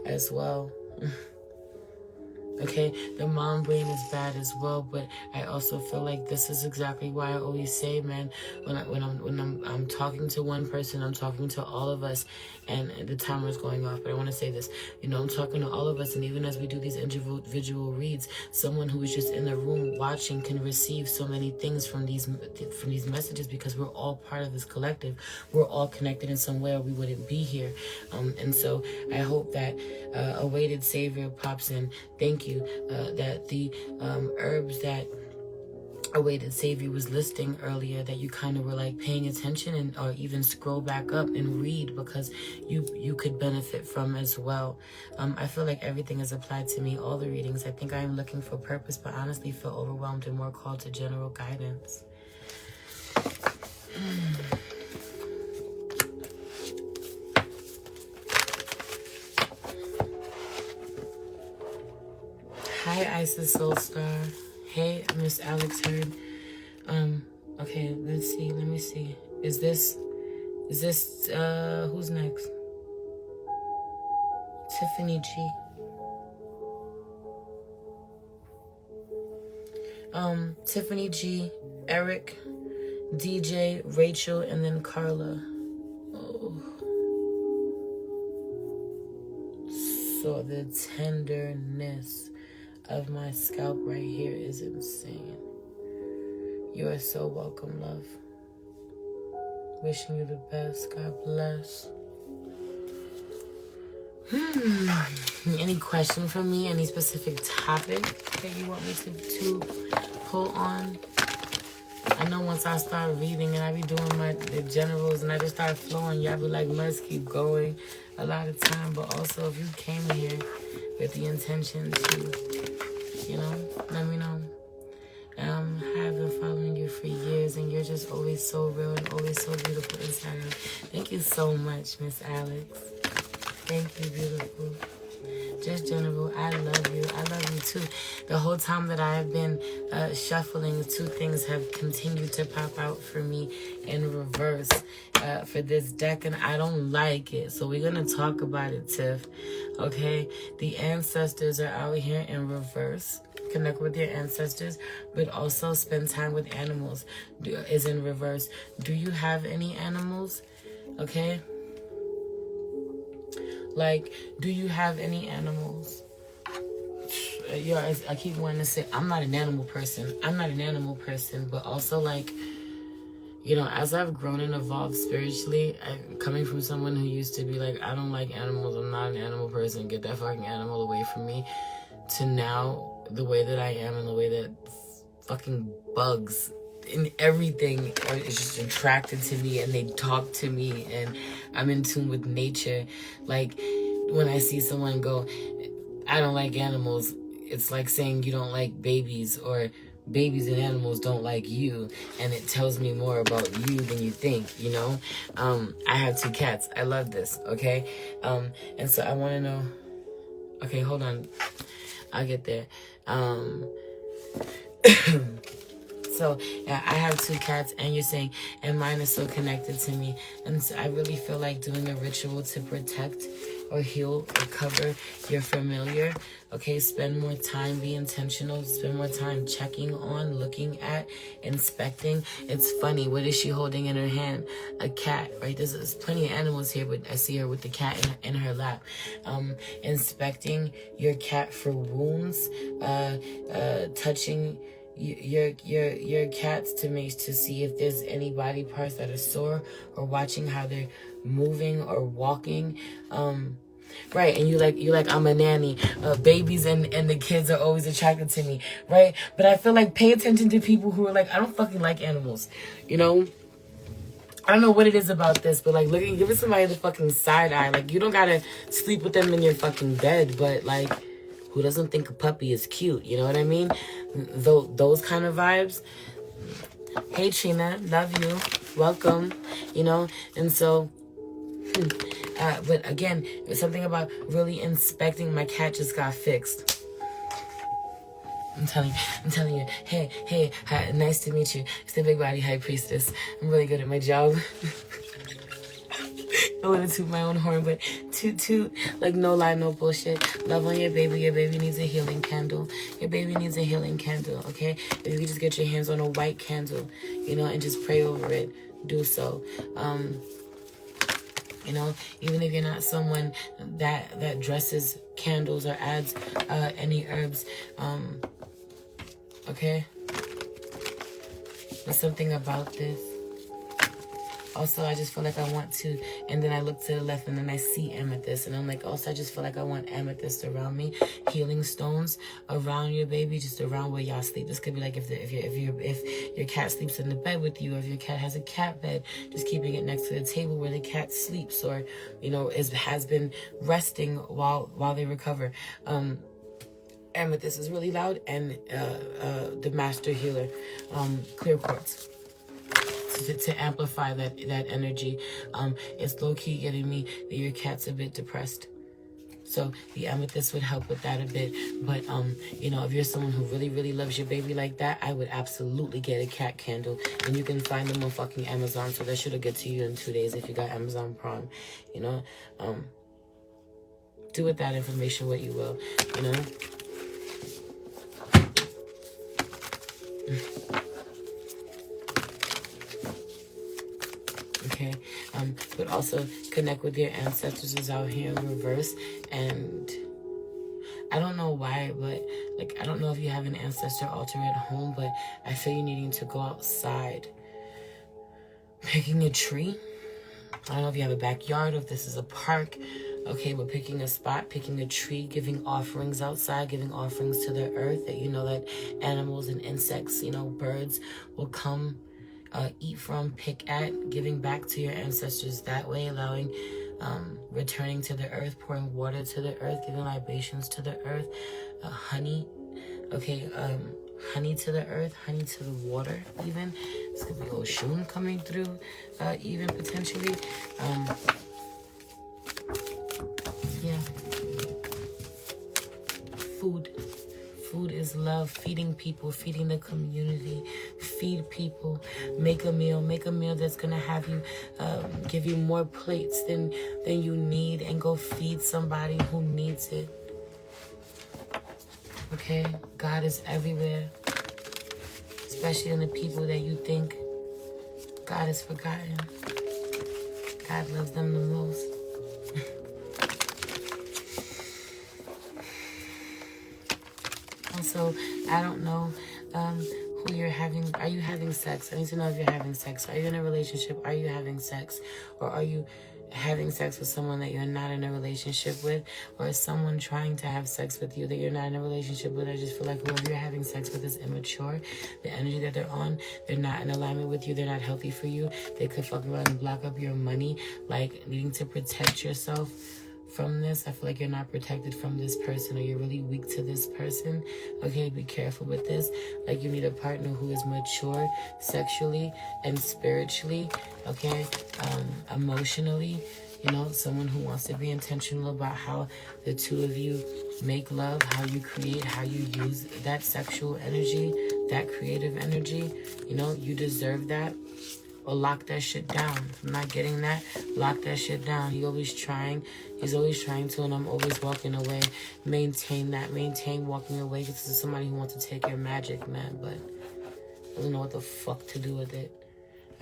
as well. Okay, the mom brain is bad as well, but I also feel like this is exactly why I always say, man, when I'm talking to one person, I'm talking to all of us, and the timer's going off, but I want to say this, you know, I'm talking to all of us, and even as we do these individual reads, someone who is just in the room watching can receive so many things from these messages, because we're all part of this collective. We're all connected in some way, or we wouldn't be here. And so I hope that a weighted savior pops in. Thank you. That the herbs that Awaited Savior was listing earlier, that you kind of were like paying attention, and or even scroll back up and read, because you could benefit from as well. I feel like everything is applied to me, all the readings. I think I am looking for purpose, but honestly feel overwhelmed and more called to general guidance. Hi, Isis Soulstar. Hey, Miss Alex Heard. Okay, let me see. Is this, who's next? Tiffany G. Tiffany G, Eric, DJ, Rachel, and then Carla. Oh. So the tenderness of my scalp right here is insane. You are so welcome, love. Wishing you the best. God bless. Any question from me? Any specific topic that you want me to pull on? I know once I start reading and I be doing the generals and I just start flowing, y'all be like, let's keep going a lot of time. But also, if you came here with the intention to, you know, let me know. I've been following you for years, and you're just always so real and always so beautiful inside of me. Thank you so much, Miss Alex. Thank you, beautiful. Just general, I love you. I love you too. The whole time that I have been shuffling, two things have continued to pop out for me in reverse for this deck, and I don't like it. So we're going to talk about it, Tiff. Okay? The ancestors are out here in reverse. Connect with your ancestors, but also spend time with animals is in reverse. Do you have any animals? Okay? Like, do you have any animals? Yeah, I keep wanting to say, I'm not an animal person. But also, like, you know, as I've grown and evolved spiritually, coming from someone who used to be like, I don't like animals, I'm not an animal person, get that fucking animal away from me, to now, the way that I am and the way that fucking bugs and everything is just attracted to me, and they talk to me, and I'm in tune with nature. Like, when I see someone go, I don't like animals, it's like saying you don't like babies, or babies and animals don't like you, and it tells me more about you than you think, you know? I have 2 cats. I love this, okay? And so I want to know... Okay, hold on. I'll get there. So, yeah, I have 2 cats, and you're saying, and mine is so connected to me. And so I really feel like doing a ritual to protect or heal or cover your familiar. Okay, spend more time, be intentional, spend more time checking on, looking at, inspecting. It's funny, what is she holding in her hand? A cat, right? There's plenty of animals here, but I see her with the cat in her lap. Inspecting your cat for wounds, touching your cats to see if there's any body parts that are sore, or watching how they're moving or walking. Right, and you like I'm a nanny. Babies and the kids are always attracted to me, right? But I feel like pay attention to people who are like, I don't fucking like animals, you know? I don't know what it is about this, but like, giving somebody the fucking side eye. Like, you don't gotta sleep with them in your fucking bed, but like, who doesn't think a puppy is cute? You know what I mean? Those kind of vibes. Hey, Trina, love you. Welcome. You know? And so, but again, there's something about really inspecting. My cat just got fixed. I'm telling you. Hey, hi, nice to meet you. It's the Big Body High Priestess. I'm really good at my job. I want to toot my own horn, but toot, like, no lie, no bullshit. Love on your baby. Your baby needs a healing candle. Your baby needs a healing candle, okay? If you just get your hands on a white candle, you know, and just pray over it, do so. You know, even if you're not someone that dresses candles or adds any herbs, okay? There's something about this. Also, I just feel like I want to, and then I look to the left and then I see amethyst, and I'm like, also, I just feel like I want amethyst around me, healing stones around your baby, just around where y'all sleep. This could be like if your cat sleeps in the bed with you, or if your cat has a cat bed, just keeping it next to the table where the cat sleeps, or, you know, has been resting while they recover. Amethyst is really loud, and the master healer, clear quartz. To amplify that energy. It's low-key getting me that your cat's a bit depressed. So the amethyst would help with that a bit. But, you know, if you're someone who really, really loves your baby like that, I would absolutely get a cat candle. And you can find them on fucking Amazon. So that should get to you in 2 days if you got Amazon Prime. You know? Do with that information what you will. You know? Okay, but also connect with your ancestors is out here in reverse, and I don't know why, but like, I don't know if you have an ancestor altar at home, but I feel you needing to go outside, picking a tree. I don't know if you have a backyard or if this is a park, okay, but picking a spot, picking a tree, giving offerings outside, giving offerings to the earth, that you know that animals and insects, you know, birds will come eat from, pick at, giving back to your ancestors that way, allowing, returning to the earth, pouring water to the earth, giving libations to the earth, honey, okay, honey to the earth, honey to the water, even. This could be Oshun coming through, even potentially. Yeah. Food is love. Feeding people, feeding the community. Feed people. Make a meal that's gonna have you, give you more plates than you need, and go feed somebody who needs it. Okay? God is everywhere, especially in the people that you think God has forgotten. God loves them the most. Also, I don't know who you're having. Are you having sex? I need to know if you're having sex. Are you in a relationship? Are you having sex? Or are you having sex with someone that you're not in a relationship with? Or is someone trying to have sex with you that you're not in a relationship with? I just feel like whoever you're having sex with is immature. The energy that they're on, they're not in alignment with you. They're not healthy for you. They could fuck around and block up your money. Like, needing to protect yourself from this. I feel like you're not protected from this person, or you're really weak to this person. Okay, be careful with this. Like, you need a partner who is mature sexually and spiritually, okay, emotionally, You know, someone who wants to be intentional about how the two of you make love, how you create, how you use that sexual energy, that creative energy. You know, you deserve that. Or lock that shit down. If I'm not getting that, lock that shit down. He's always trying to, and I'm always walking away. Maintain that. Maintain walking away. This is somebody who wants to take your magic, man, but doesn't know what the fuck to do with it.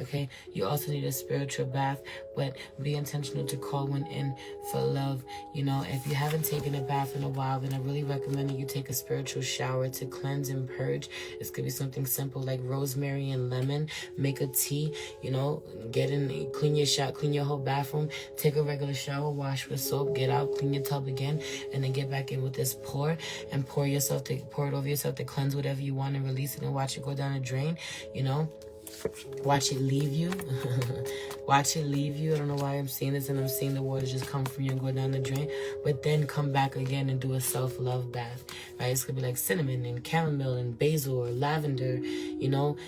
Okay, you also need a spiritual bath, but be intentional to call one in for love. You know, if you haven't taken a bath in a while, then I really recommend that you take a spiritual shower to cleanse and purge. This could be something simple like rosemary and lemon. Make a tea, you know, get in, clean your whole bathroom, take a regular shower, wash with soap, get out, clean your tub again, and then get back in with this pour and pour it over yourself to cleanse whatever you want and release it and watch it go down the drain, you know. Watch it leave you. Watch it leave you. I don't know why I'm seeing this and I'm seeing the water just come from you and go down the drain. But then come back again and do a self-love bath. Right? It's going to be like cinnamon and chamomile and basil or lavender, you know,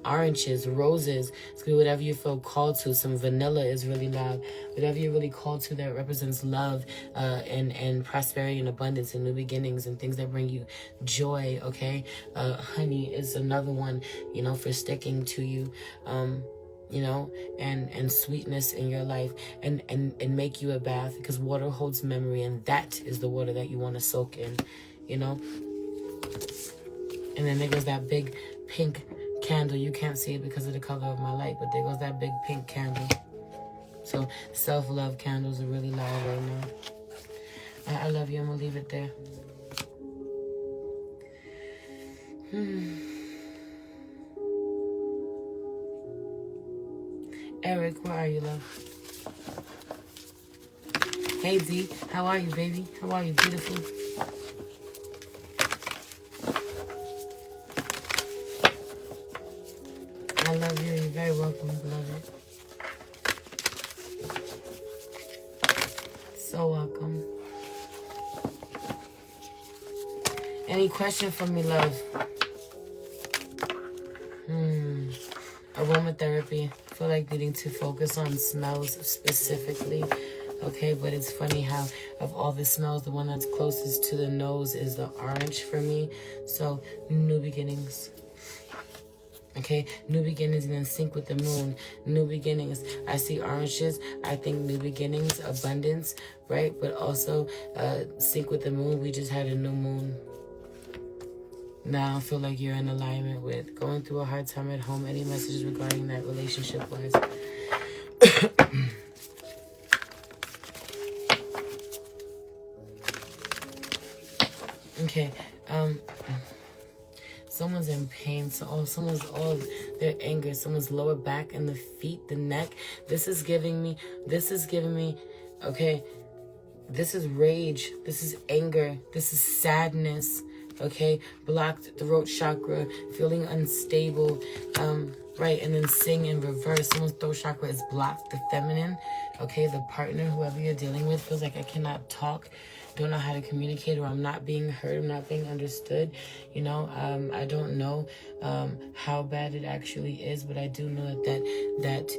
oranges, roses. It's going to be whatever you feel called to. Some vanilla is really loud. Whatever you're really called to that represents love and prosperity and abundance and new beginnings and things that bring you joy, okay? Honey is another one, you know, for sticking to you. You know, and sweetness in your life and make you a bath, because water holds memory, and that is the water that you want to soak in, you know. And then there goes that big pink candle. You can't see it because of the color of my light, but there goes that big pink candle. So self-love candles are really loud right now. I love you. I'm gonna leave it there. Eric, where are you, love? Hey, D, how are you, baby? How are you, beautiful? I love you. You're very welcome, beloved. So welcome. Any question for me, love? Aromatherapy. I feel like needing to focus on smells specifically. Okay, but it's funny how of all the smells, the one that's closest to the nose is the orange for me. So, new beginnings. Okay, new beginnings and in sync with the moon. New beginnings. I see oranges. I think new beginnings, abundance, right? But also sync with the moon. We just had a new moon. Now I feel like you're in alignment with going through a hard time at home. Any messages regarding that relationship-wise? Okay. Someone's in pain. So someone's their anger. Someone's lower back and the feet, the neck. This is giving me. Okay. This is rage. This is anger. This is sadness. Okay, blocked throat chakra, feeling unstable, right, and then sing in reverse. Someone's throat chakra is blocked, the feminine, okay, the partner, whoever you're dealing with, feels like I cannot talk, don't know how to communicate, or I'm not being heard, I'm not being understood, you know, I don't know how bad it actually is, but I do know that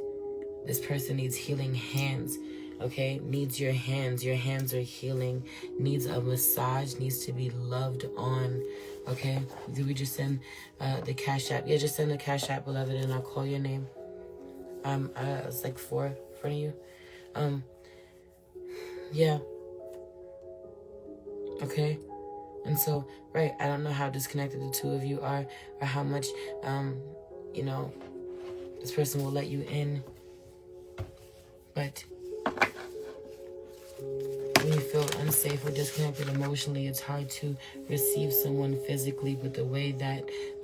this person needs healing hands. Okay, needs your hands are healing, needs a massage, needs to be loved on. Okay, did we just send the Cash App? Yeah, just send the Cash App, beloved, and I'll call your name. It's like 4 in front of you. Yeah. Okay, and so, right, I don't know how disconnected the two of you are, or how much, you know, this person will let you in, but when you feel unsafe or disconnected emotionally, it's hard to receive someone physically, but the way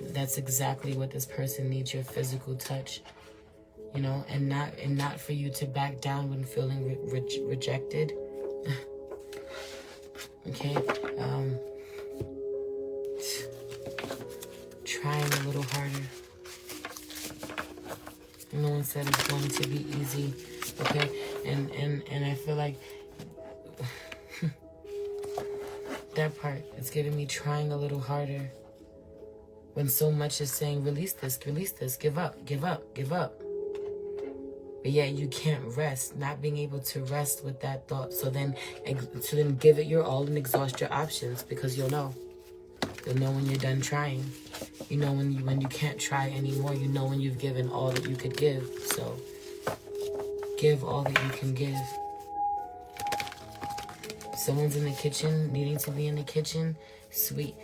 that's exactly what this person needs, your physical touch, you know, and not for you to back down when feeling rejected. Okay, trying a little harder. No one said it's going to be easy, okay, and I feel like that part is giving me trying a little harder when so much is saying release this, give up, give up, give up. but yet you can't rest, not being able to rest with that thought. So then give it your all and exhaust your options, because you'll know. You'll know when you're done trying. You know when you can't try anymore. You know when you've given all that you could give. So give all that you can give. Someone's in the kitchen, needing to be in the kitchen. Sweet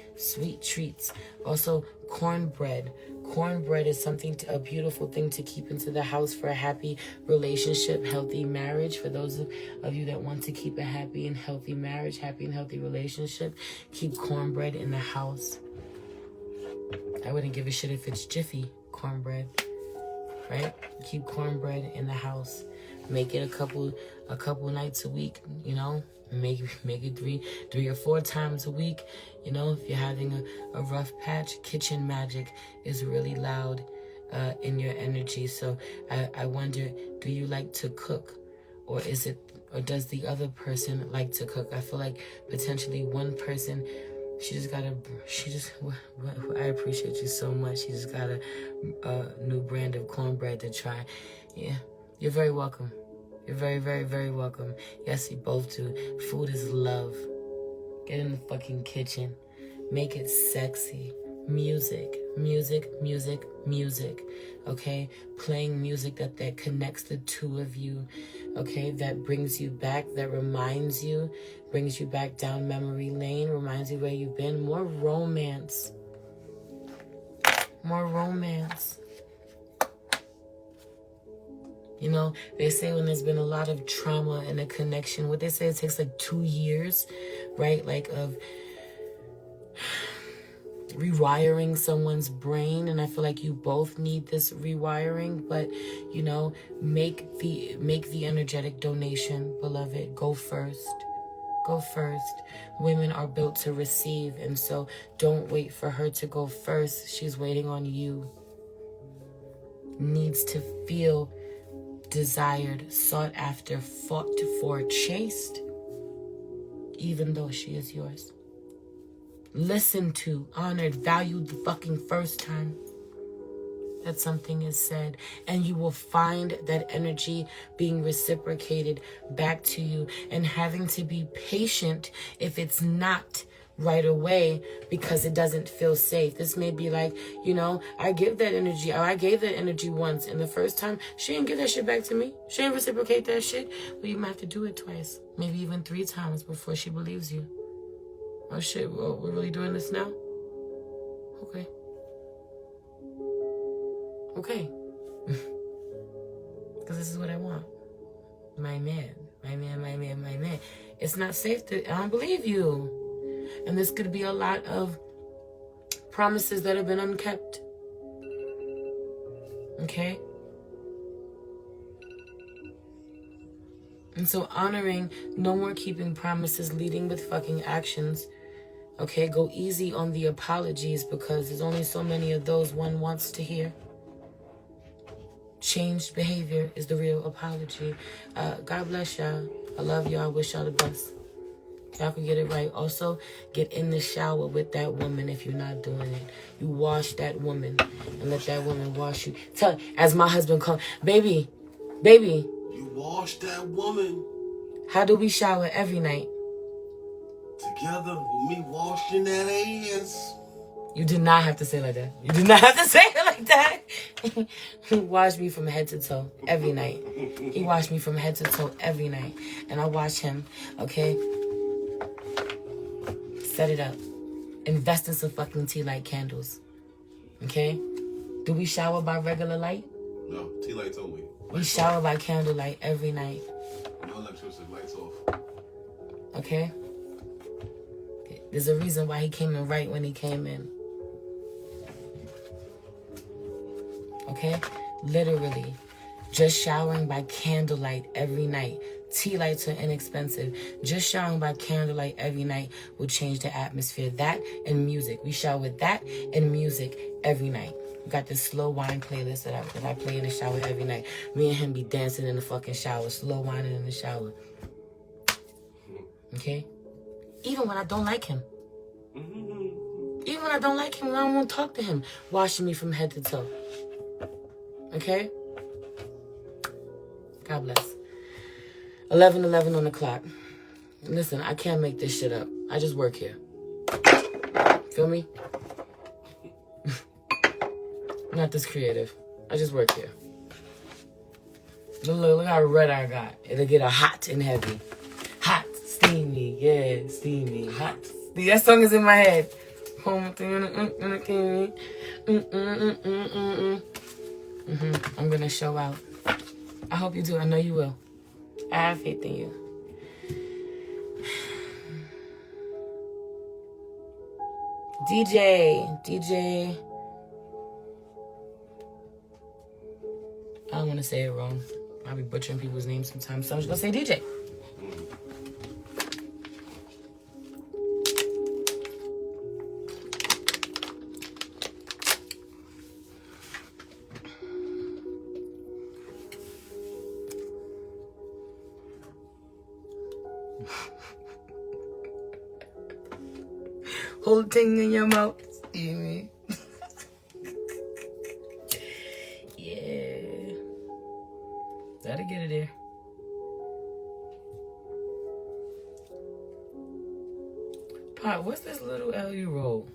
treats. Also, cornbread. Cornbread is a beautiful thing to keep into the house for a happy relationship, healthy marriage. For those of you that want to keep a happy and healthy marriage, happy and healthy relationship, keep cornbread in the house. I wouldn't give a shit if it's Jiffy cornbread, right? Keep cornbread in the house. Make it a couple nights a week, you know. Make it three or four times a week. You know, if you're having a rough patch, kitchen magic is really loud in your energy. So I wonder, do you like to cook, or does the other person like to cook? I feel like potentially one person, I appreciate you so much. She just got a new brand of cornbread to try. Yeah, you're very welcome. You're very, very, very welcome. Yes, you both do. Food is love. Get in the fucking kitchen. Make it sexy. Music. Okay? Playing music that connects the two of you. Okay? That brings you back, that reminds you, brings you back down memory lane, reminds you where you've been. More romance. You know, they say when there's been a lot of trauma in a connection, what they say, it takes like 2 years, right? Like of rewiring someone's brain. And I feel like you both need this rewiring, but you know, make the energetic donation, beloved. Go first. Women are built to receive, and so don't wait for her to go first. She's waiting on you. Needs to feel desired, sought after, fought for, chased, even though she is yours. Listened to, honored, valued the fucking first time that something is said, and you will find that energy being reciprocated back to you, and having to be patient if it's not right away because it doesn't feel safe. This may be like, you know, I gave that energy once, and the first time she didn't give that shit back to me. She didn't reciprocate that shit. Well, you might have to do it twice, maybe even 3 times before she believes you. Oh shit, well, we're really doing this now? Okay. Because this is what I want. My man. It's not safe I don't believe you. And this could be a lot of promises that have been unkept. Okay? And so honoring, no more keeping promises, leading with fucking actions. Okay? Go easy on the apologies, because there's only so many of those one wants to hear. Changed behavior is the real apology. God bless y'all. I love y'all. I wish y'all the best. Y'all can get it right. Also, get in the shower with that woman if you're not doing it. You wash that woman and let that woman wash you. As my husband called, baby. You wash that woman. How do we shower every night? Together with me washing that ass. You did not have to say it like that. You did not have to say it like that. He washed me from head to toe every night. He washed me from head to toe every night. And I wash him, okay? Set it up. Invest in some fucking tea light candles. Okay? Do we shower by regular light? No, tea lights only. We shower by candlelight every night. No electricity, lights off. Okay? There's a reason why he came in right when he came in. Okay? Literally. Just showering by candlelight every night. Tea lights are inexpensive. Just showering by candlelight every night will change the atmosphere. That and music. We shower with that and music every night. We got this slow wine playlist that I play in the shower every night. Me and him be dancing in the fucking shower. Slow whining in the shower. Okay? Even when I don't like him. Even when I don't like him, I don't want to talk to him. Washing me from head to toe. Okay? God bless. 11:11 on the clock. Listen, I can't make this shit up. I just work here. Feel me? I'm not this creative. I just work here. Look how red I got. It'll get a hot and heavy. Hot, steamy, yeah, steamy, hot. That song is in my head. I'm gonna show out. I hope you do. I know you will. I have faith in you. DJ. I don't want to say it wrong. I'll be butchering people's names sometimes, so I'm just gonna say DJ. Whole thing in your mouth, steamy. Yeah. Gotta get it there. Pot, what's this little L you roll?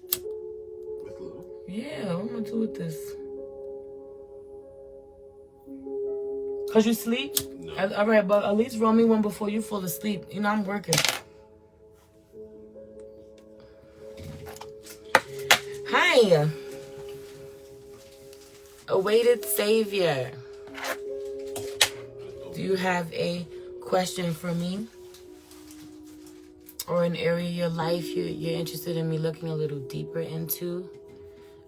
With little? Yeah, what am I gonna do with this? Cause you sleep? No. Alright, but at least roll me one before you fall asleep. You know I'm working. Hi. Awaited savior. Do you have a question for me? Or an area of your life you're interested in me looking a little deeper into?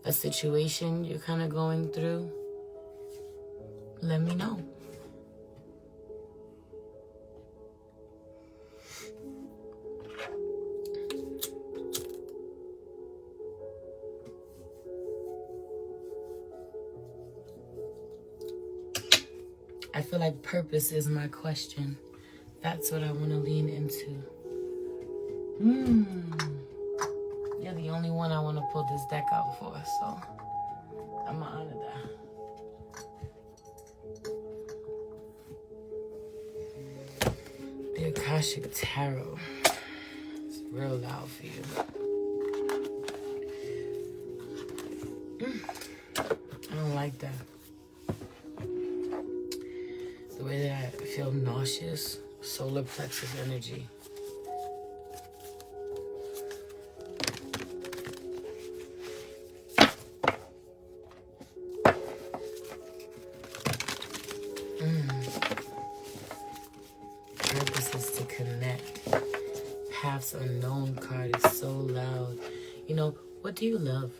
A situation you're kind of going through? Let me know. I feel like purpose is my question. That's what I want to lean into. You're the only one I want to pull this deck out for, so I'm going to honor that. The Akashic Tarot. It's real loud for you. I don't like that. The way that I feel nauseous, solar plexus energy. Purpose is to connect. Paths Unknown card is so loud. You know, what do you love?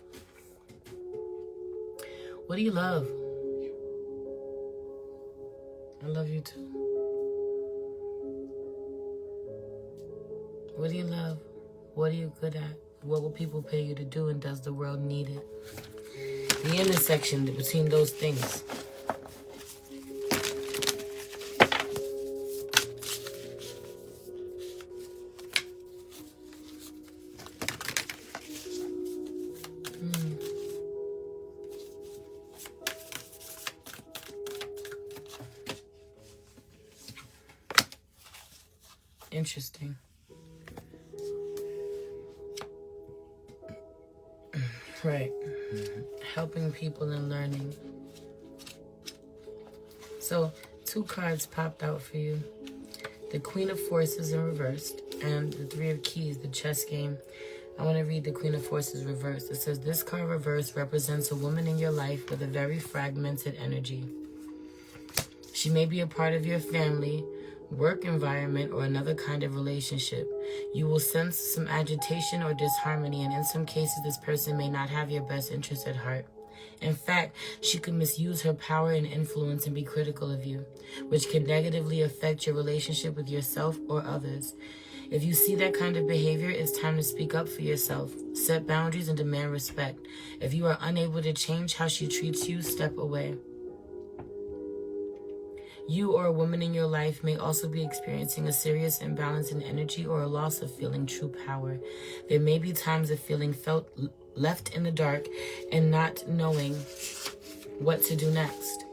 What do you love? I love you too. What do you love? What are you good at? What will people pay you to do, and does the world need it? The intersection between those things. Interesting. Right. Helping people and learning. So, 2 cards popped out for you. The Queen of Forces in reversed and the 3 of Keys, the chess game. I want to read the Queen of Forces reversed. It says, this card reversed represents a woman in your life with a very fragmented energy. She may be a part of your family, work environment, or another kind of relationship. You will sense some agitation or disharmony, and in some cases this person may not have your best interest at heart. In fact, she could misuse her power and influence and be critical of you, which can negatively affect your relationship with yourself or others. If you see that kind of behavior, it's time to speak up for yourself, set boundaries, and demand respect. If you are unable to change how she treats you, step away. You or a woman in your life may also be experiencing a serious imbalance in energy or a loss of feeling true power. There may be times of feeling left in the dark and not knowing what to do next.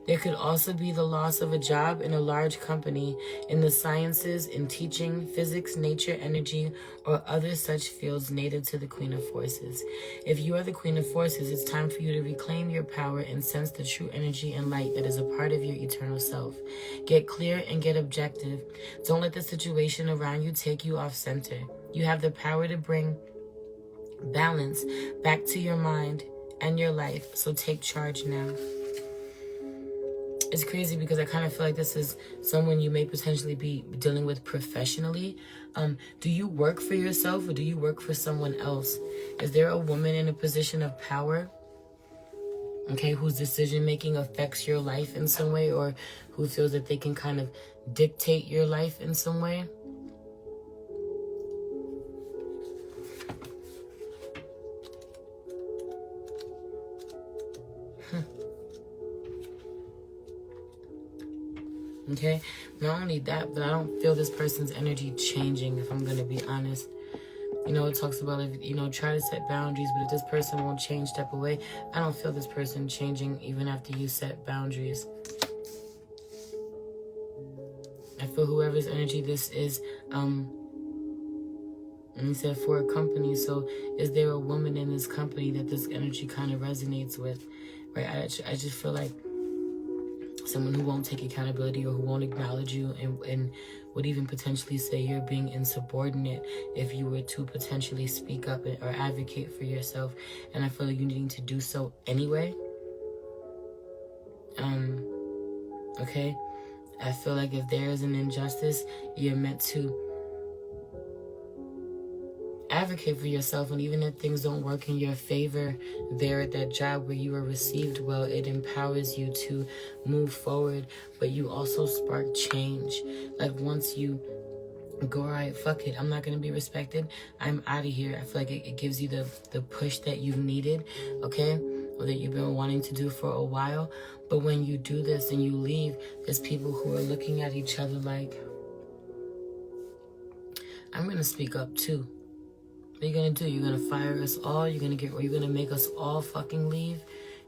There could also be the loss of a job in a large company in the sciences, in teaching, physics, nature, energy, or other such fields native to the Queen of Forces. If you are the Queen of Forces, it's time for you to reclaim your power and sense the true energy and light that is a part of your eternal self. Get clear and get objective. Don't let the situation around you take you off center. You have the power to bring balance back to your mind and your life, so take charge now. It's crazy because I kind of feel like this is someone you may potentially be dealing with professionally. Do you work for yourself or do you work for someone else? Is there a woman in a position of power, okay, whose decision making affects your life in some way, or who feels that they can kind of dictate your life in some way? Okay, not only that, but I don't feel this person's energy changing, if I'm going to be honest. You know, it talks about, if, you know, try to set boundaries, but if this person won't change, step away. I don't feel this person changing even after you set boundaries. I feel whoever's energy this is, and he said for a company, so is there a woman in this company that this energy kind of resonates with, right? I just feel like someone who won't take accountability or who won't acknowledge you and would even potentially say you're being insubordinate if you were to potentially speak up or advocate for yourself. And I feel like you needing to do so anyway. Okay? I feel like if there is an injustice, you're meant to advocate for yourself, and even if things don't work in your favor there at that job where you were received well, it empowers you to move forward, but you also spark change. Like once you go, all right, fuck it, I'm not going to be respected, I'm out of here. I feel like it gives you the push that you've needed, okay, or that you've been wanting to do for a while. But when you do this and you leave, there's people who are looking at each other like, I'm going to speak up too. What are you gonna do? You're gonna fire us all? You're gonna make us all fucking leave?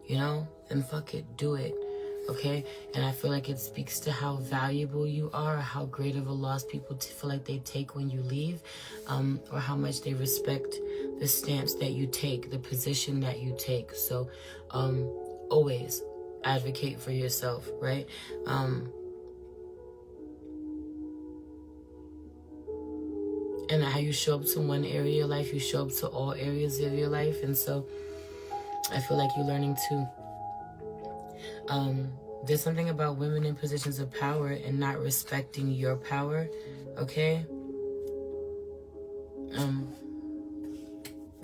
You know? Then fuck it, do it. Okay? And I feel like it speaks to how valuable you are, or how great of a loss people feel like they take when you leave, or how much they respect the stance that you take, the position that you take. So, always advocate for yourself, right? And how you show up to one area of your life, you show up to all areas of your life. And so I feel like you're learning to, there's something about women in positions of power and not respecting your power, okay?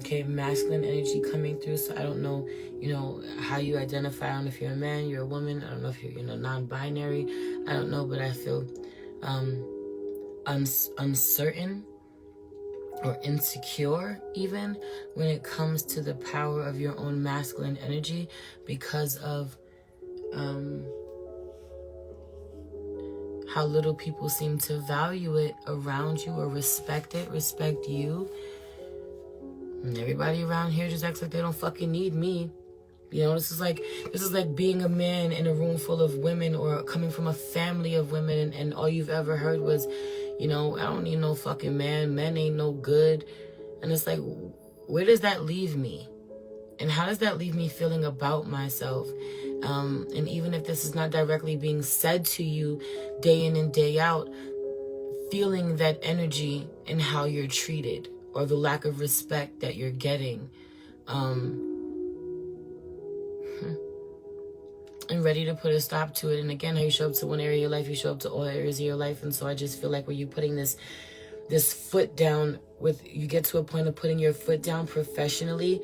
Okay, masculine energy coming through. So I don't know, you know, how you identify. I don't know if you're a man, you're a woman. I don't know if you're, you know, non-binary. I don't know, but I feel uncertain or insecure even when it comes to the power of your own masculine energy, because of how little people seem to value it around you or respect you. And everybody around here just acts like they don't fucking need me. You know, this is like being a man in a room full of women, or coming from a family of women, and all you've ever heard was, you know, I don't need no fucking man. Men ain't no good. And it's like, where does that leave me? And how does that leave me feeling about myself? And even if this is not directly being said to you day in and day out, feeling that energy in how you're treated, or the lack of respect that you're getting. And ready to put a stop to it. And again, how you show up to one area of your life, you show up to all areas of your life. And so I just feel like when you're putting this foot down, you get to a point of putting your foot down professionally,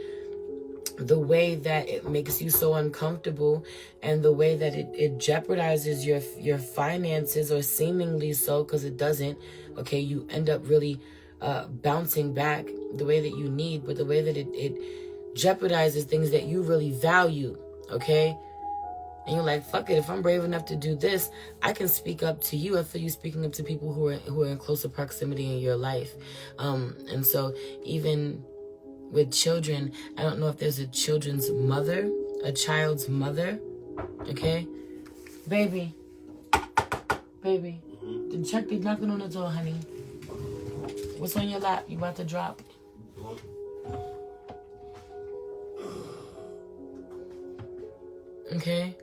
the way that it makes you so uncomfortable, and the way that it jeopardizes your finances, or seemingly so, because it doesn't, okay, you end up really bouncing back the way that you need, but the way that it jeopardizes things that you really value, okay? And you're like, fuck it, if I'm brave enough to do this, I can speak up to you. I feel you speaking up to people who are in closer proximity in your life. And so even with children, I don't know if there's a child's mother, okay? Baby. Baby. Check the knocking on the door, honey. What's on your lap? You about to drop? Okay.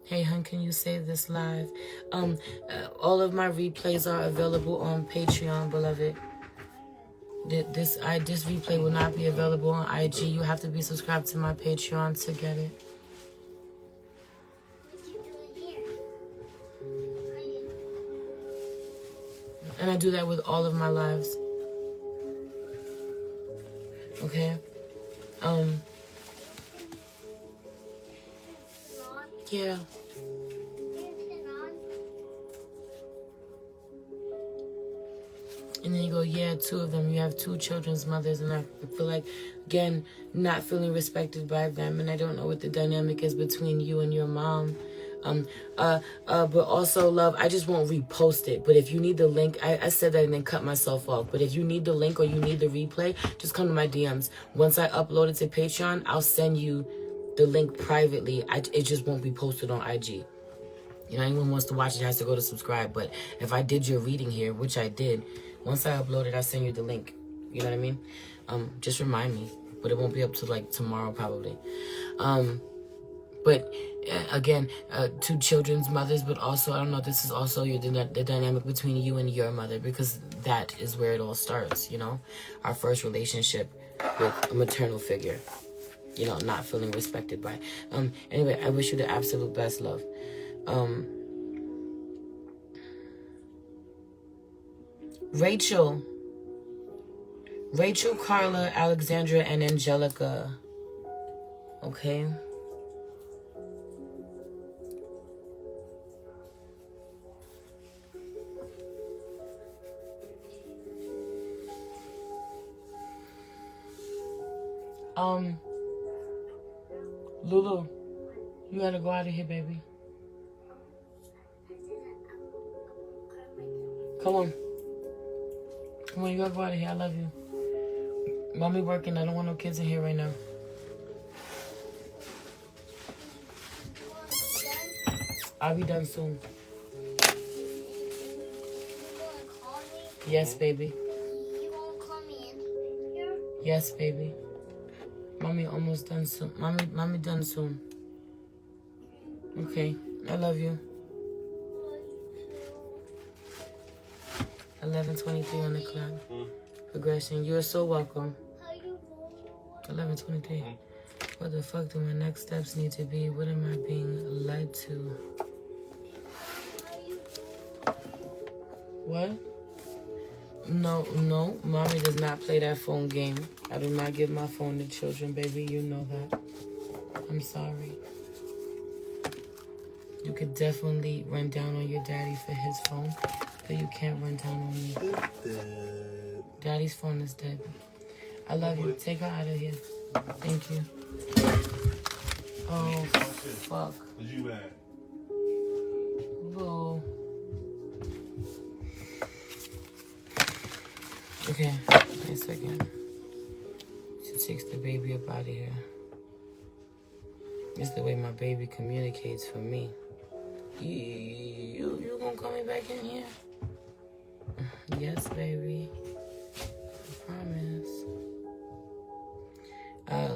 Hey, hun, can you save this live? All of my replays are available on Patreon, beloved. This replay will not be available on IG. You have to be subscribed to my Patreon to get it. And I do that with all of my lives. Okay? Yeah. And then you go, yeah, 2 of them. You have 2 children's mothers, and I feel like, again, not feeling respected by them, and I don't know what the dynamic is between you and your mom. But also, love, I just won't repost it. But if you need the link, I said that and then cut myself off. But if you need the link or you need the replay, just come to my DMs. Once I upload it to Patreon, I'll send you the link privately. It just won't be posted on IG. You know, anyone wants to watch it has to go to subscribe. But if I did your reading here, which I did, once I upload it, I'll send you the link. You know what I mean? Just remind me. But it won't be up to, like, tomorrow, probably. But, again, 2 children's mothers, but also, I don't know, this is also the dynamic between you and your mother, because that is where it all starts, you know? Our first relationship with a maternal figure. You know, not feeling respected by. Anyway, I wish you the absolute best, love. Rachel, Carla, Alexandra, and Angelica. Okay. Lulu, you gotta go out of here, baby. Come on. Come on, you gotta go out of here. I love you. Mommy working. I don't want no kids in here right now. I'll be done soon. Yes, baby. You won't call me in here? Yes, baby. Mommy almost done soon. Mommy done soon. Okay. I love you. 11:23 on the clock. Progression. You are so welcome. 11:23. What the fuck do my next steps need to be? What am I being led to? What? No, mommy does not play that phone game. I do not give my phone to children, baby. You know that. I'm sorry. You could definitely run down on your daddy for his phone, but you can't run down on me. Daddy's phone is dead. I love you. Take her out of here. Thank you. Oh, fuck. Was you mad? Boo. Okay, wait a second. She takes the baby up out of here. It's the way my baby communicates for me. You gonna call me back in here? Yes, baby. I promise.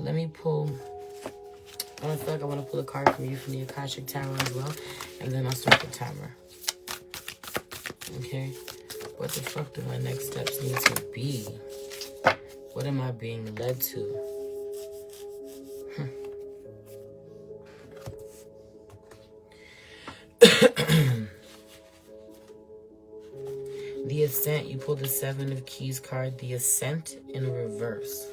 Let me pull. I feel like I want to pull a card from you from the Akashic Tarot as well, and then I'll start the timer. Okay. What the fuck do my next steps need to be? What am I being led to? The Ascent, you pull the 7 of Keys card, the Ascent in reverse.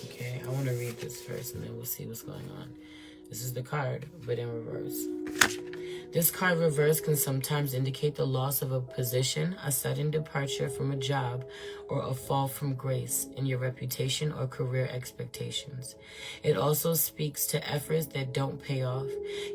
Okay, I want to read this first and then we'll see what's going on. This is the card, but in reverse. This card reverse can sometimes indicate the loss of a position, a sudden departure from a job, or a fall from grace in your reputation or career expectations. It also speaks to efforts that don't pay off.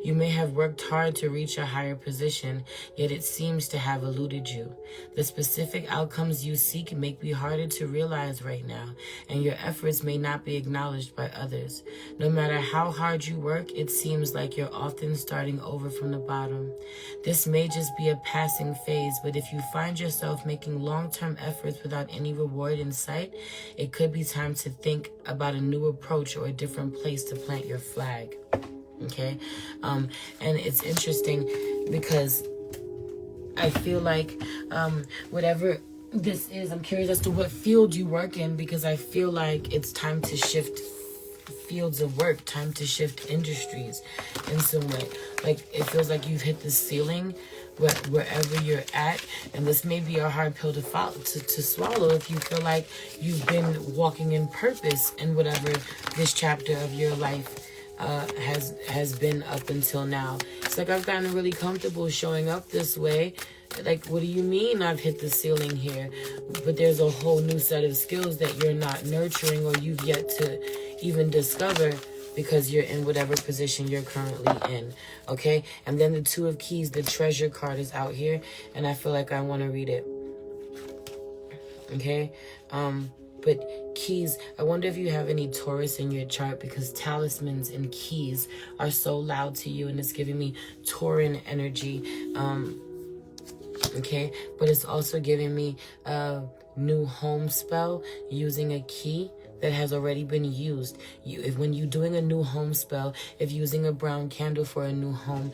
You may have worked hard to reach a higher position, yet it seems to have eluded you. The specific outcomes you seek may be harder to realize right now, and your efforts may not be acknowledged by others. No matter how hard you work, it seems like you're often starting over from the bottom. This may just be a passing phase, but if you find yourself making long-term efforts without any reward in sight, it could be time to think about a new approach or a different place to plant your flag. Okay? And it's interesting because I feel like whatever this is, I'm curious as to what field you work in, because I feel like it's time to shift fields of work, time to shift industries in some way. Like, it feels like you've hit the ceiling wherever you're at, and this may be a hard pill to swallow if you feel like you've been walking in purpose in whatever this chapter of your life has been up until now. It's like I've gotten really comfortable showing up this way. Like, what do you mean I've hit the ceiling here? But there's a whole new set of skills that you're not nurturing or you've yet to even discover because you're in whatever position you're currently in. Okay? And then the Two of Keys, the Treasure card, is out here, and I feel like I want to read it. Okay? But keys, I wonder if you have any Taurus in your chart, because talismans and keys are so loud to you, and it's giving me Tauran energy. Okay, but it's also giving me a new home spell using a key that has already been used. When you're doing a new home spell, if using a brown candle for a new home,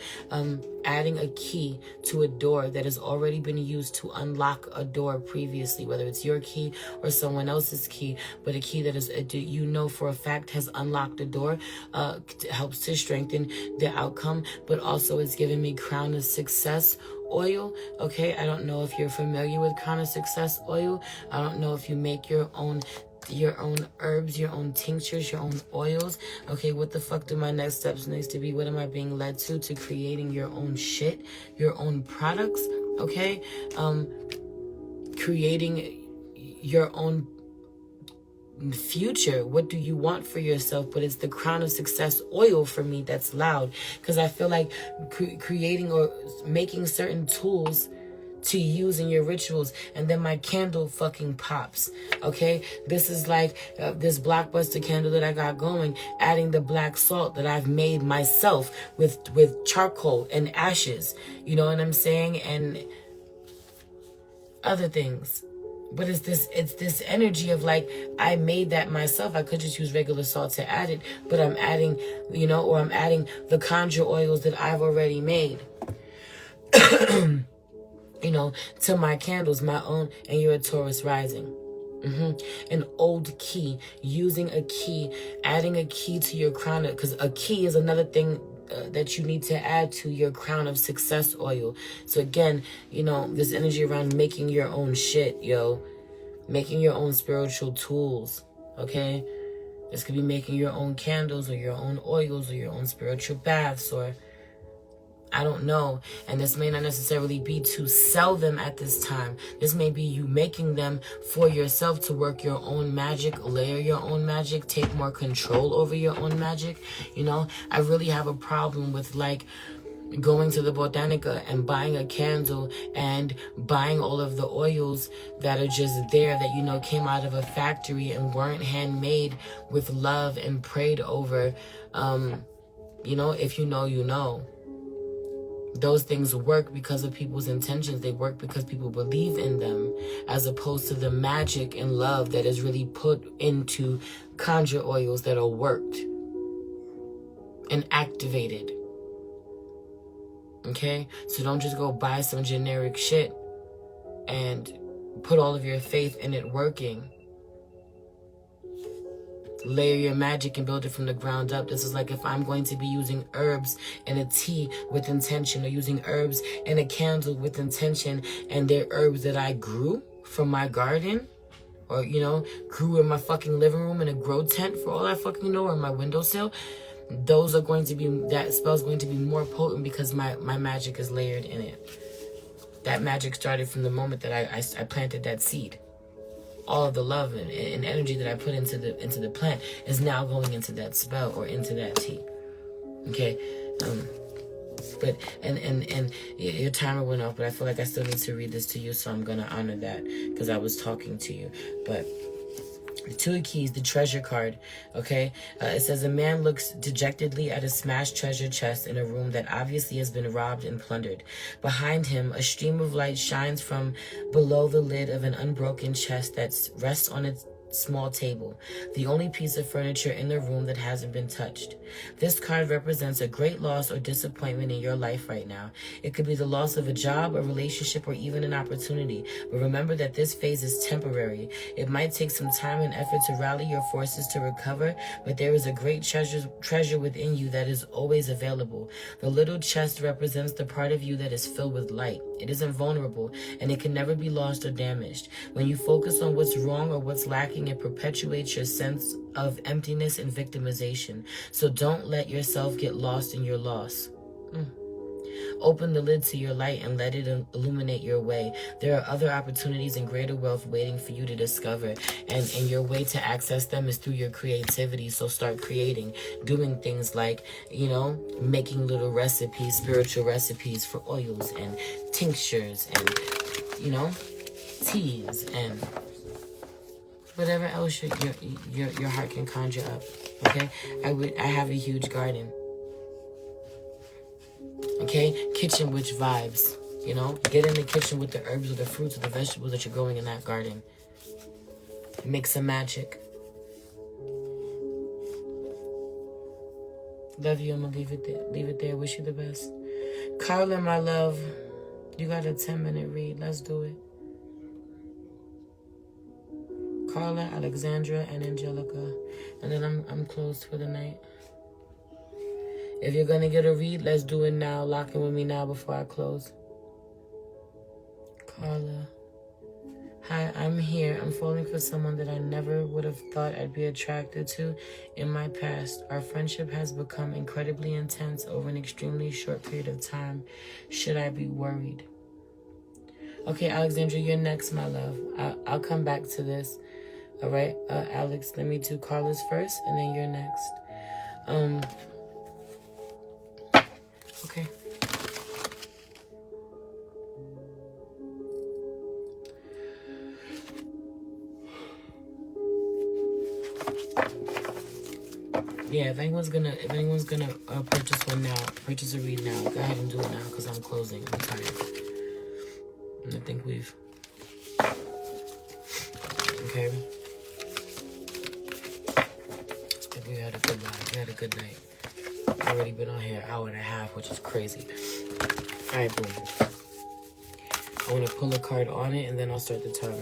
adding a key to a door that has already been used to unlock a door previously, whether it's your key or someone else's key, but a key that is, you know for a fact has unlocked the door, helps to strengthen the outcome. But also it's giving me Crown of Success oil. Okay, I don't know if you're familiar with Crown of Success oil. I don't know if you make your own herbs, your own tinctures, your own oils. Okay, what the fuck do my next steps needs to be? What am I being led to creating your own shit, your own products? Okay, creating your own future. What do you want for yourself? But it's the Crown of Success oil for me that's loud, because I feel like creating or making certain tools to use in your rituals, and then my candle fucking pops. Okay, this is like this Blockbuster candle that I got going, adding the black salt that I've made myself with charcoal and ashes, you know what I'm saying, and other things. But it's this energy of like, I made that myself. I could just use regular salt to add it, but I'm adding, or I'm adding the conjure oils that I've already made to my candles, my own. And you're a Taurus rising. An old key, using a key, adding a key to your crown, because a key is another thing that you need to add to your Crown of Success oil. So again, this energy around making your own shit, making your own spiritual tools. Okay, this could be making your own candles or your own oils or your own spiritual baths, or I don't know. And this may not necessarily be to sell them at this time. This may be you making them for yourself to work your own magic, layer your own magic, take more control over your own magic. I really have a problem with like going to the Botanica and buying a candle and buying all of the oils that are just there that came out of a factory and weren't handmade with love and prayed over. If you know. Those things work because of people's intentions. They work because people believe in them, as opposed to the magic and love that is really put into conjure oils that are worked and activated. Okay? So don't just go buy some generic shit and put all of your faith in it working. Layer your magic and build it from the ground up. This is like if I'm going to be using herbs in a tea with intention, or using herbs in a candle with intention, and they're herbs that I grew from my garden, or grew in my fucking living room in a grow tent for all I fucking know, or my windowsill. those are going to be, that spell's going to be more potent because my magic is layered in it. That magic started from the moment that I planted that seed. All of the love and energy that I put into the plant is now going into that spell or into that tea. Okay, but and your timer went off, but I feel like I still need to read this to you, so I'm gonna honor that because I was talking to you. But the Two of Keys, the treasure card, okay? It says a man looks dejectedly at a smashed treasure chest in a room that obviously has been robbed and plundered. Behind him, a stream of light shines from below the lid of an unbroken chest that rests on its small table, the only piece of furniture in the room that hasn't been touched. This card represents a great loss or disappointment in your life right now. It could be the loss of a job, a relationship, or even an opportunity. But remember that this phase is temporary. It might take some time and effort to rally your forces to recover, but there is a great treasure within you that is always available. The little chest represents the part of you that is filled with light. It isn't vulnerable, and it can never be lost or damaged. When you focus on what's wrong or what's lacking, it perpetuates your sense of emptiness and victimization. So don't let yourself get lost in your loss. Open the lid to your light and let it illuminate your way. There are other opportunities and greater wealth waiting for you to discover. And your way to access them is through your creativity. So start creating, doing things like, making little recipes, spiritual recipes for oils and tinctures and, teas and whatever else your heart can conjure up. Okay? I have a huge garden. Okay? Kitchen witch vibes. Get in the kitchen with the herbs or the fruits or the vegetables that you're growing in that garden. Make some magic. Love you. I'm gonna leave it there. Wish you the best. Carla, my love, you got a 10-minute read. Let's do it. Carla, Alexandra, and Angelica. And then I'm closed for the night. If you're gonna get a read, let's do it now. Lock in with me now before I close. Carla. Hi, I'm here. I'm falling for someone that I never would have thought I'd be attracted to in my past. Our friendship has become incredibly intense over an extremely short period of time. Should I be worried? Okay, Alexandra, you're next, my love. I'll come back to this. All right, Alex, let me do Carla's first, and then you're next. Okay. Yeah, if anyone's gonna purchase one now, purchase a read now. Go ahead and do it now, because I'm closing. I'm tired. And I think we've... Okay. I think we had a good night. We had a good night. I've already been on here an hour and a half, which is crazy. Alright, boom. I want to pull a card on it, and then I'll start the timer.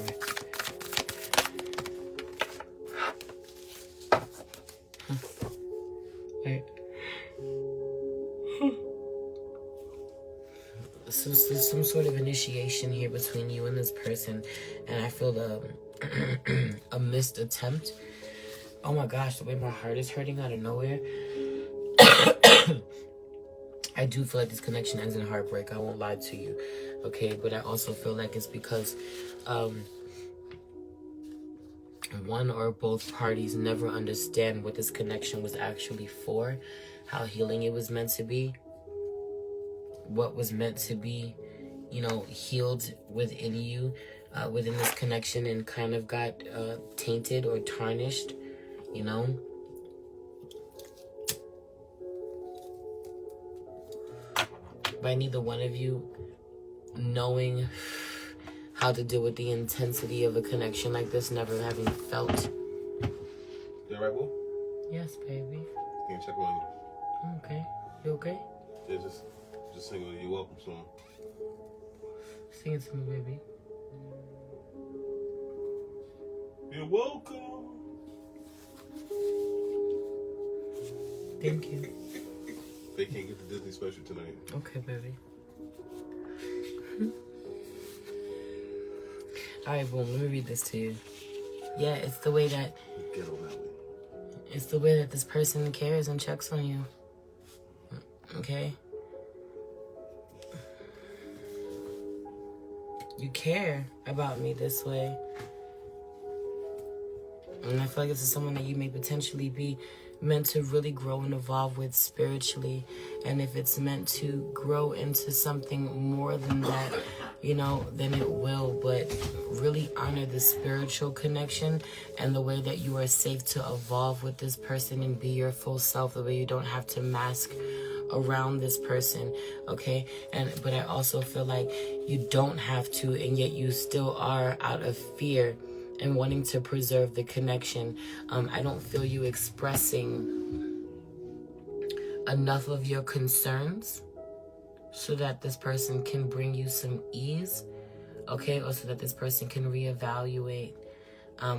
Right. So there's some sort of initiation here between you and this person, and I feel a missed attempt. Oh my gosh, the way my heart is hurting out of nowhere. I do feel like this connection ends in heartbreak. I won't lie to you, okay? But I also feel like it's because one or both parties never understand what this connection was actually for, how healing it was meant to be, what was meant to be, healed within you, within this connection, and kind of got tainted or tarnished, by neither one of you knowing how to deal with the intensity of a connection like this, never having felt. You alright, boo? Yes, baby. Can you check on you? I'm okay. You okay? Yeah, just sing a You Welcome song. Sing it to me, baby. You're welcome. Thank you. They can't get the Disney special tonight. Okay, baby. Alright, boom, let me read this to you. Yeah, it's the way that... Get on that way. It's the way that this person cares and checks on you. Okay? You care about me this way. And I feel like this is someone that you may potentially be meant to really grow and evolve with spiritually. And if it's meant to grow into something more than that, you know, then it will. But really honor the spiritual connection and the way that you are safe to evolve with this person and be your full self, the way you don't have to mask around this person, okay? But I also feel like you don't have to, and yet you still are, out of fear and wanting to preserve the connection. I don't feel you expressing enough of your concerns so that this person can bring you some ease, okay? Or so that this person can reevaluate.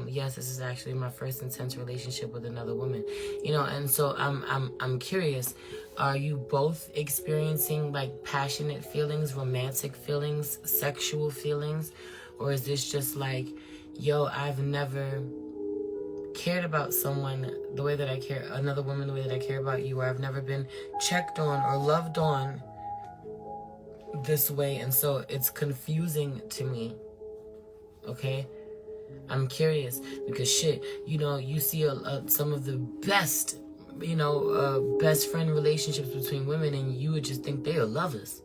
Yes, this is actually my first intense relationship with another woman, you know, and so I'm curious, are you both experiencing like passionate feelings, romantic feelings, sexual feelings, or is this just like, yo, I've never cared about someone the way that I care, another woman the way that I care about you, or I've never been checked on or loved on this way, and so it's confusing to me, okay? I'm curious because shit, you know, you see some of the best, you know, best friend relationships between women, and you would just think they are lovers.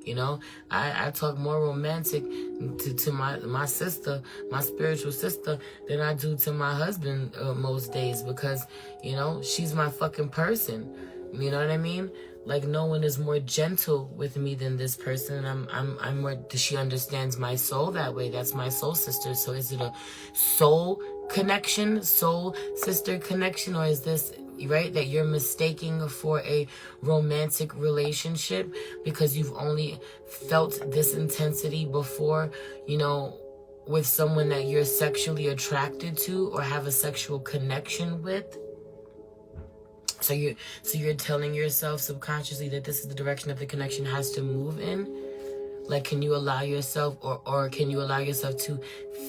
You know, I talk more romantic to my sister, my spiritual sister, than I do to my husband most days, because, you know, she's my fucking person. You know what I mean? Like, no one is more gentle with me than this person. I'm more, she understands my soul that way. That's my soul sister. So is it a soul connection, soul sister connection, or is this, right, that you're mistaking for a romantic relationship because you've only felt this intensity before, you know, with someone that you're sexually attracted to or have a sexual connection with? So you're telling yourself subconsciously that this is the direction that the connection has to move in? Like, can you allow yourself, or can you allow yourself to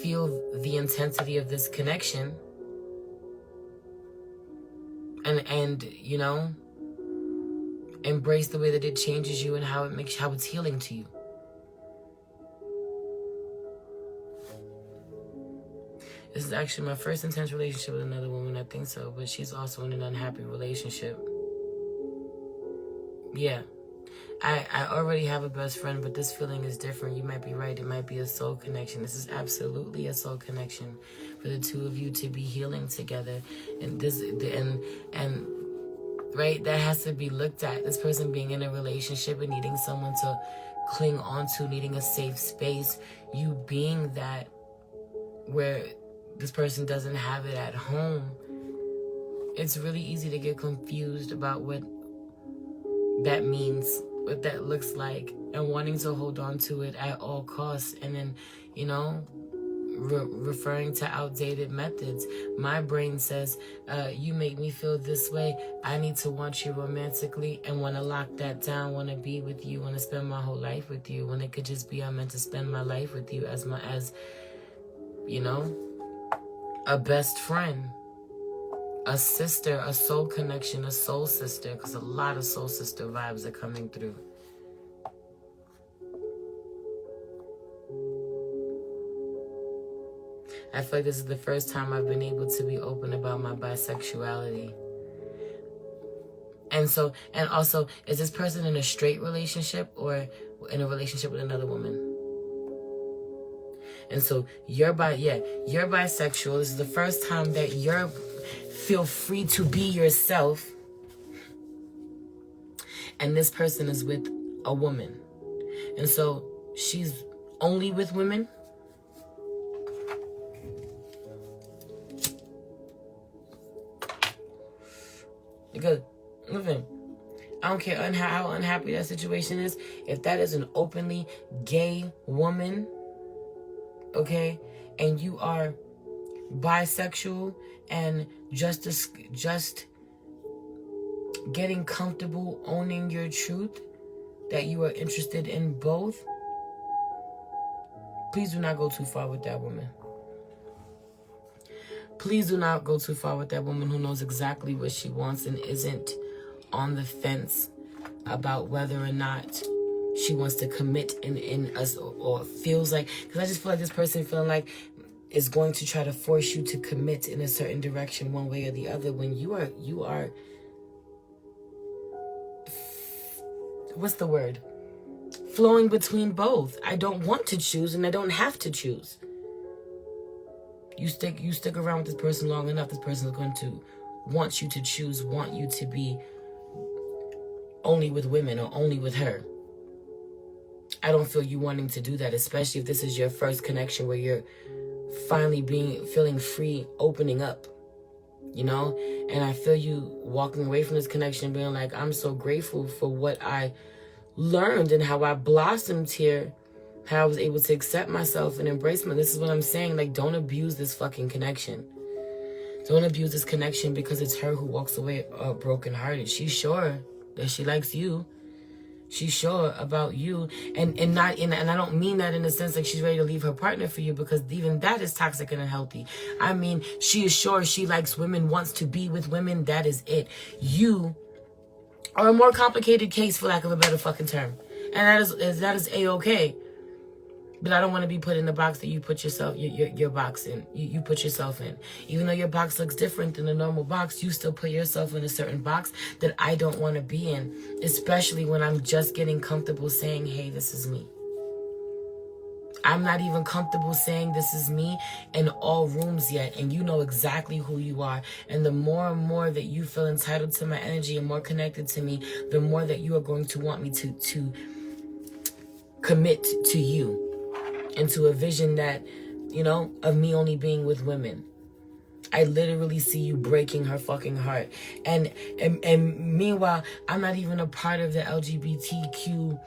feel the intensity of this connection? And you know, embrace the way that it changes you and how it's healing to you. This is actually my first intense relationship with another woman, I think so, but she's also in an unhappy relationship. Yeah. I already have a best friend, but this feeling is different. You might be right. It might be a soul connection. This is absolutely a soul connection for the two of you to be healing together. And right, that has to be looked at. This person being in a relationship and needing someone to cling on to, needing a safe space. You being that where this person doesn't have it at home. It's really easy to get confused about what that means, what that looks like, and wanting to hold on to it at all costs, and then, you know, referring to outdated methods. My brain says, you make me feel this way, I need to want you romantically and want to lock that down, want to be with you, want to spend my whole life with you, when it could just be I'm meant to spend my life with you as you know, a best friend, a sister, a soul connection, a soul sister, because a lot of soul sister vibes are coming through. I feel like this is the first time I've been able to be open about my bisexuality. And also, is this person in a straight relationship or in a relationship with another woman? And so you're bisexual. This is the first time that you're feel free to be yourself. And this person is with a woman. And so she's only with women. Because, listen, I don't care how unhappy that situation is. If that is an openly gay woman, okay, and you are bisexual and just getting comfortable owning your truth, that you are interested in both, please do not go too far with that woman. Please do not go too far with that woman who knows exactly what she wants and isn't on the fence about whether or not she wants to commit in us or feels like, because I just feel like this person feeling like is going to try to force you to commit in a certain direction one way or the other when you are what's the word? Flowing between both. I don't want to choose and I don't have to choose. You stick around with this person long enough, this person is going to want you to choose, want you to be only with women or only with her. I don't feel you wanting to do that, especially if this is your first connection where you're finally feeling free, opening up, you know? And I feel you walking away from this connection being like, I'm so grateful for what I learned and how I blossomed here, how I was able to accept myself and embrace this is what I'm saying. Like, don't abuse this fucking connection. Don't abuse this connection because it's her who walks away brokenhearted. She's sure that she likes you. She's sure about you. And I don't mean that in the sense like she's ready to leave her partner for you, because even that is toxic and unhealthy. I mean, she is sure she likes women, wants to be with women. That is it. You are a more complicated case, for lack of a better fucking term. And that is A-okay. But I don't want to be put in the box that you put yourself, your box in. You put yourself in. Even though your box looks different than a normal box, you still put yourself in a certain box that I don't want to be in. Especially when I'm just getting comfortable saying, hey, this is me. I'm not even comfortable saying this is me in all rooms yet. And you know exactly who you are. And the more and more that you feel entitled to my energy and more connected to me, the more that you are going to want me to commit to you. Into a vision that, you know, of me only being with women. I literally see you breaking her fucking heart. And meanwhile, I'm not even a part of the LGBTQ,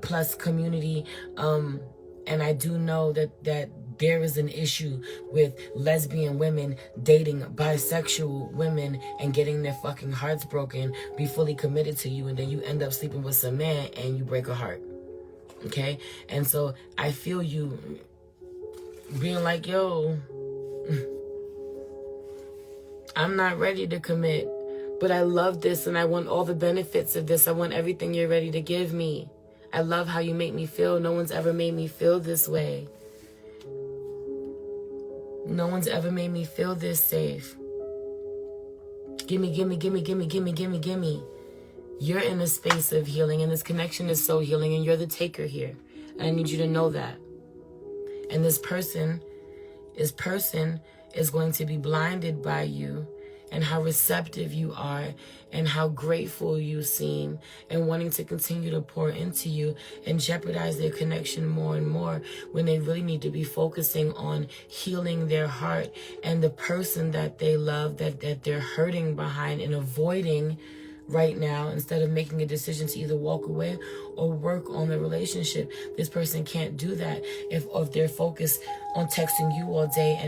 plus community. And I do know that there is an issue with lesbian women dating bisexual women and getting their fucking hearts broken, be fully committed to you, and then you end up sleeping with some man and you break a heart. Okay? And so I feel you being like, yo, I'm not ready to commit, but I love this and I want all the benefits of this. I want everything you're ready to give me. I love how you make me feel. No one's ever made me feel this way. No one's ever made me feel this safe. Gimme, gimme, gimme, gimme, gimme, gimme, gimme. You're in a space of healing, and this connection is so healing, and you're the taker here. And I need you to know that. And this person is going to be blinded by you and how receptive you are and how grateful you seem and wanting to continue to pour into you and jeopardize their connection more and more when they really need to be focusing on healing their heart and the person that they love, that they're hurting behind and avoiding right now, instead of making a decision to either walk away or work on the relationship. This person can't do that if they're focused on texting you all day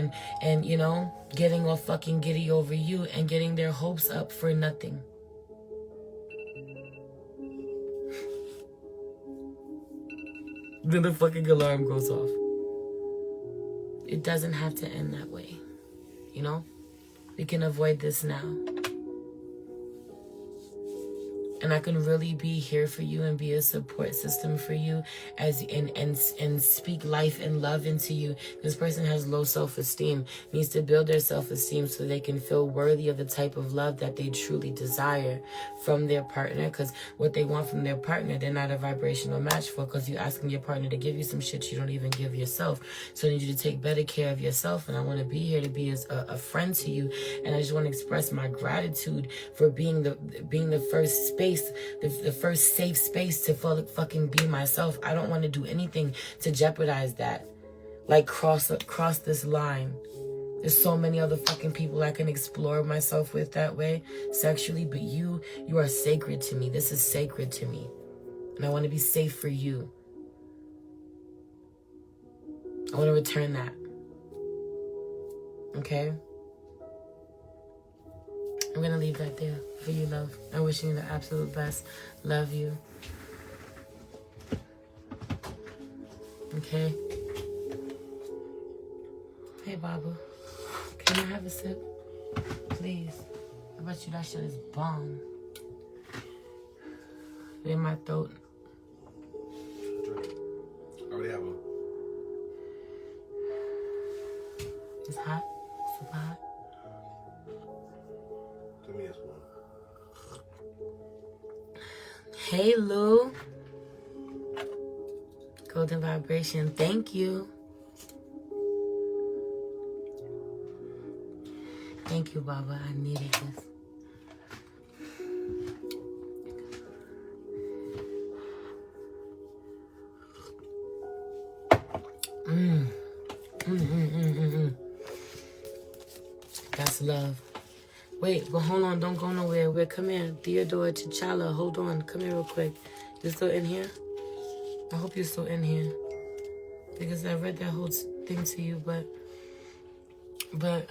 and you know, getting all fucking giddy over you and getting their hopes up for nothing. Then the fucking alarm goes off. It doesn't have to end that way, you know? We can avoid this now. And I can really be here for you and be a support system for you and speak life and love into you. This person has low self-esteem, needs to build their self-esteem so they can feel worthy of the type of love that they truly desire from their partner. Because what they want from their partner, they're not a vibrational match for, because you're asking your partner to give you some shit you don't even give yourself. So I need you to take better care of yourself. And I want to be here to be as a friend to you. And I just want to express my gratitude for being the first space, the first safe space to fucking be myself. I don't want to do anything to jeopardize that. Like cross this line. There's so many other fucking people I can explore myself with that way sexually, but you are sacred to me. This is sacred to me. And I want to be safe for you. I want to return that. Okay? I'm going to leave that there for you, love. I'm wishing you the absolute best. Love you. Okay? Hey, Baba. Can I have a sip? Please. I bet you that shit is bomb. In my throat. I already have one. It's hot. Super hot. Give me this one. Hey, Lou. Golden vibration. Thank you. Thank you, Baba. I needed this. That's love. Wait, but hold on. Don't go nowhere. Wait, come here. Theodore T'Challa. Hold on. Come here real quick. You still in here? I hope you're still in here. Because I read that whole thing to you, but the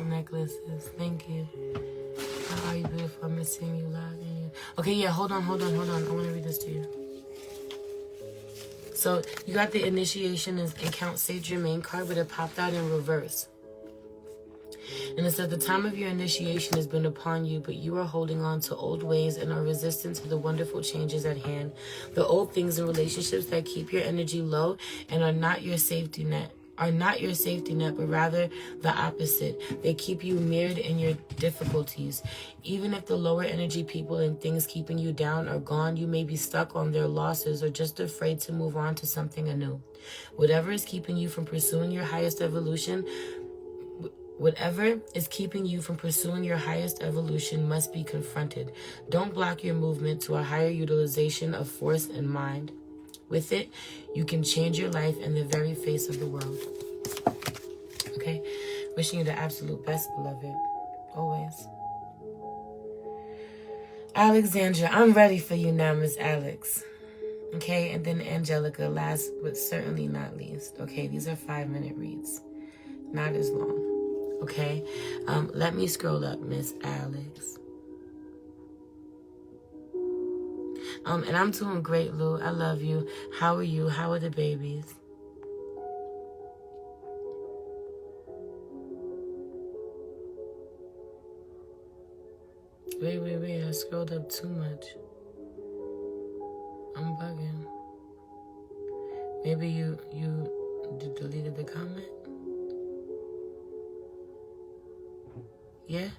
necklaces. Thank you. How are you, beautiful? I'm missing you live. Okay, yeah, hold on. I want to read this to you. So, you got the initiation and Count Saint Germain card, but it popped out in reverse. And it said, the time of your initiation has been upon you, but you are holding on to old ways and are resistant to the wonderful changes at hand. The old things and relationships that keep your energy low and are not your safety net, but rather the opposite. They keep you mirrored in your difficulties. Even if the lower energy people and things keeping you down are gone, you may be stuck on their losses or just afraid to move on to something anew. Whatever is keeping you from pursuing your highest evolution must be confronted. Don't block your movement to a higher utilization of force and mind. With it, you can change your life in the very face of the world. Okay? Wishing you the absolute best, beloved. Always. Alexandra, I'm ready for you now, Miss Alex. Okay? And then Angelica, last but certainly not least. Okay? These are 5-minute reads. Not as long. Okay? Let me scroll up, Miss Alex. And I'm doing great, Lou. I love you. How are you? How are the babies? Wait. I scrolled up too much. I'm bugging. Maybe you deleted the comment? Yeah?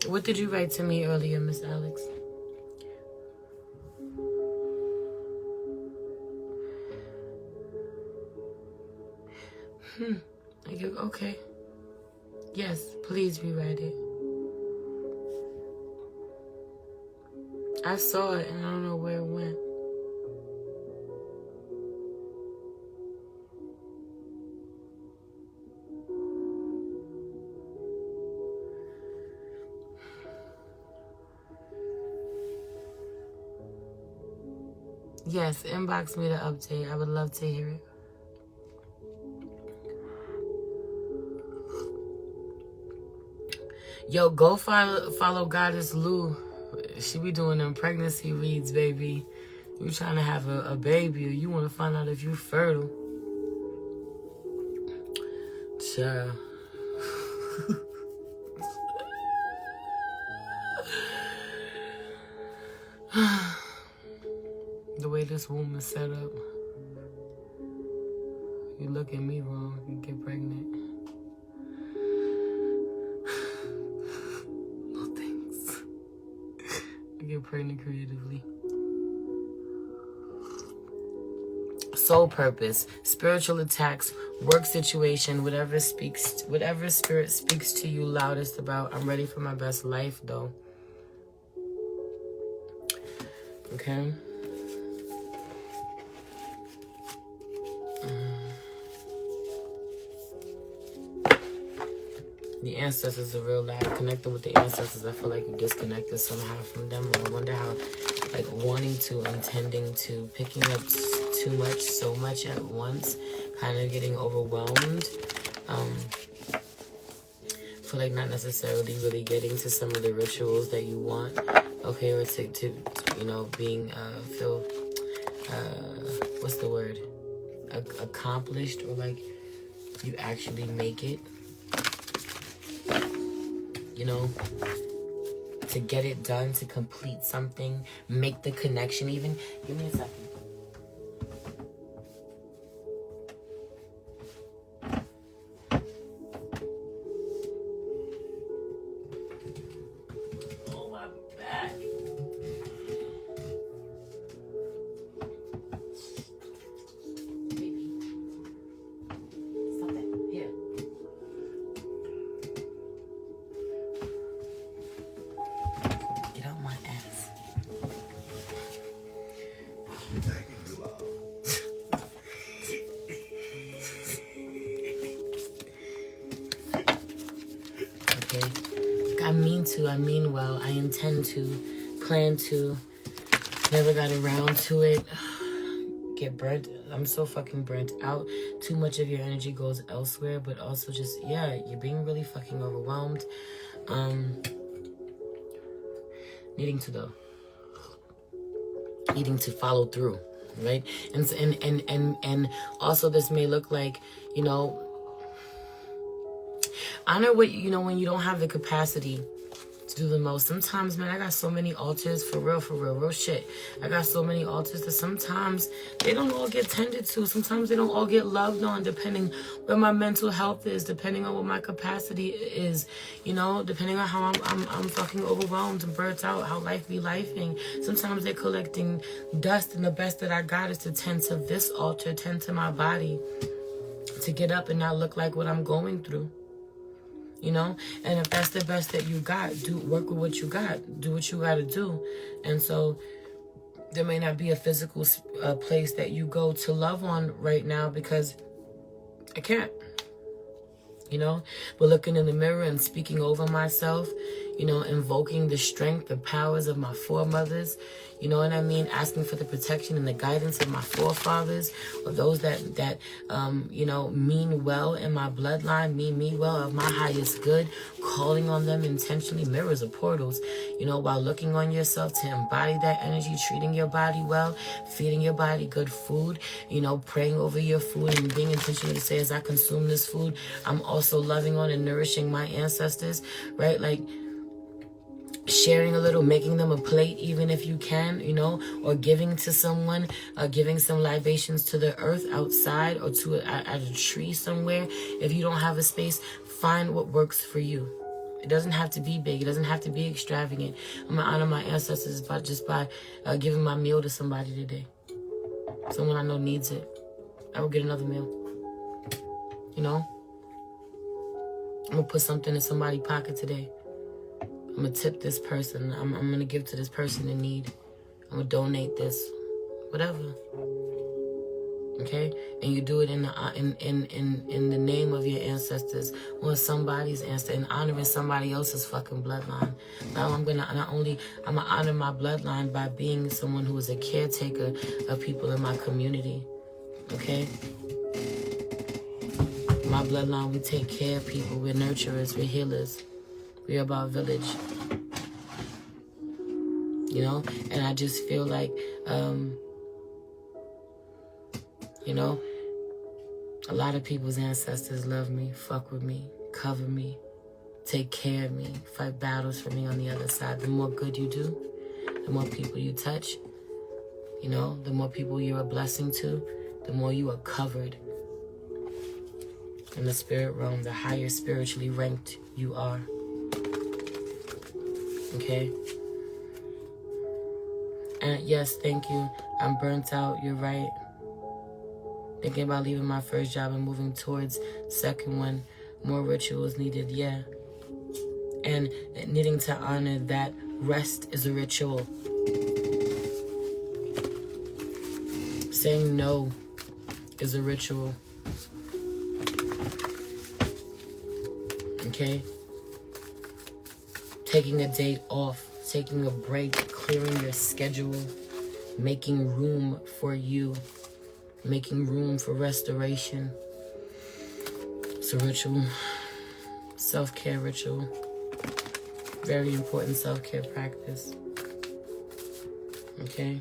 What did you write to me earlier, Miss Alex? Okay. Yes, please rewrite it. I saw it and I don't know where it went. Yes, inbox me the update. I would love to hear it. Yo, go follow Goddess Lou. She be doing them pregnancy reads, baby. You trying to have a baby or you want to find out if you fertile. Child. The way this womb is set up. You look at me wrong, you get pregnant. No thanks. I get pregnant creatively. Soul purpose, spiritual attacks, work situation, whatever spirit speaks to you loudest about. I'm ready for my best life though. Okay. The ancestors are real loud. Connecting with the ancestors, I feel like you disconnected somehow from them. I wonder how, like, wanting to, intending to, picking up too much, so much at once, kind of getting overwhelmed. Feel like not necessarily really getting to some of the rituals that you want, okay, or to you know, being, feel, what's the word? Accomplished, or like, you actually make it. You know, to get it done, to complete something, make the connection even. Give me a second. Oh, my back. Baby. Stop that. Here. Get out my ass. Okay. I mean well. I intend to, plan to, never got around to it. Get burnt. I'm so fucking burnt out. Too much of your energy goes elsewhere, but also just, yeah, you're being really fucking overwhelmed. Needing to follow through, right? And also this may look like, you know, honor what, you know, when you don't have the capacity to do the most. Sometimes, man, I got so many altars, for real shit. I got so many altars that sometimes they don't all get tended to. Sometimes they don't all get loved on, depending where my mental health is, depending on what my capacity is, you know, depending on how I'm fucking overwhelmed and burnt out, how life be lifing. Sometimes they're collecting dust, and the best that I got is to tend to this altar, tend to my body, to get up and not look like what I'm going through. You know, and if that's the best that you got, work with what you got, do what you got to do. And so there may not be a physical place that you go to love on right now because I can't, you know, but looking in the mirror and speaking over myself, you know, invoking the strength, the powers of my foremothers, you know what I mean? Asking for the protection and the guidance of my forefathers, or those that you know, mean well in my bloodline, mean me well, of my highest good, calling on them intentionally. Mirrors are portals, you know, while looking on yourself to embody that energy, treating your body well, feeding your body good food, you know, praying over your food and being intentional to say, as I consume this food, I'm also loving on and nourishing my ancestors, right? Like, sharing a little, making them a plate, even if you can, you know, or giving to someone, giving some libations to the earth outside, or to at a tree somewhere. If you don't have a space, find what works for you. It doesn't have to be big. It doesn't have to be extravagant. I'm gonna honor my ancestors by giving my meal to somebody today. Someone I know needs it. I will get another meal. You know, I'm gonna put something in somebody's pocket today. I'm going to tip this person. I'm going to give to this person in need. I'm going to donate this. Whatever. Okay? And you do it in the name of your ancestors, or somebody's ancestor, and honoring somebody else's fucking bloodline. Now I'm going to honor my bloodline by being someone who is a caretaker of people in my community. Okay? My bloodline, we take care of people. We're nurturers. We're healers. We're about village, you know, and I just feel like, you know, a lot of people's ancestors love me, fuck with me, cover me, take care of me, fight battles for me on the other side. The more good you do, the more people you touch, you know, the more people you're a blessing to, the more you are covered in the spirit realm, the higher spiritually ranked you are. Okay? And yes, thank you. I'm burnt out. You're right. Thinking about leaving my first job and moving towards second one. More rituals needed, yeah. And needing to honor that rest is a ritual. Saying no is a ritual. Okay? Taking a day off, taking a break, clearing your schedule, making room for you, making room for restoration. It's a ritual, self-care ritual, very important self-care practice, okay?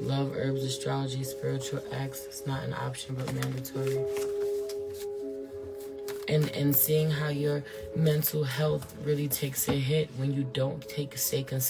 Love, herbs, astrology, spiritual acts. It's not an option but mandatory. And seeing how your mental health really takes a hit when you don't stay consistent.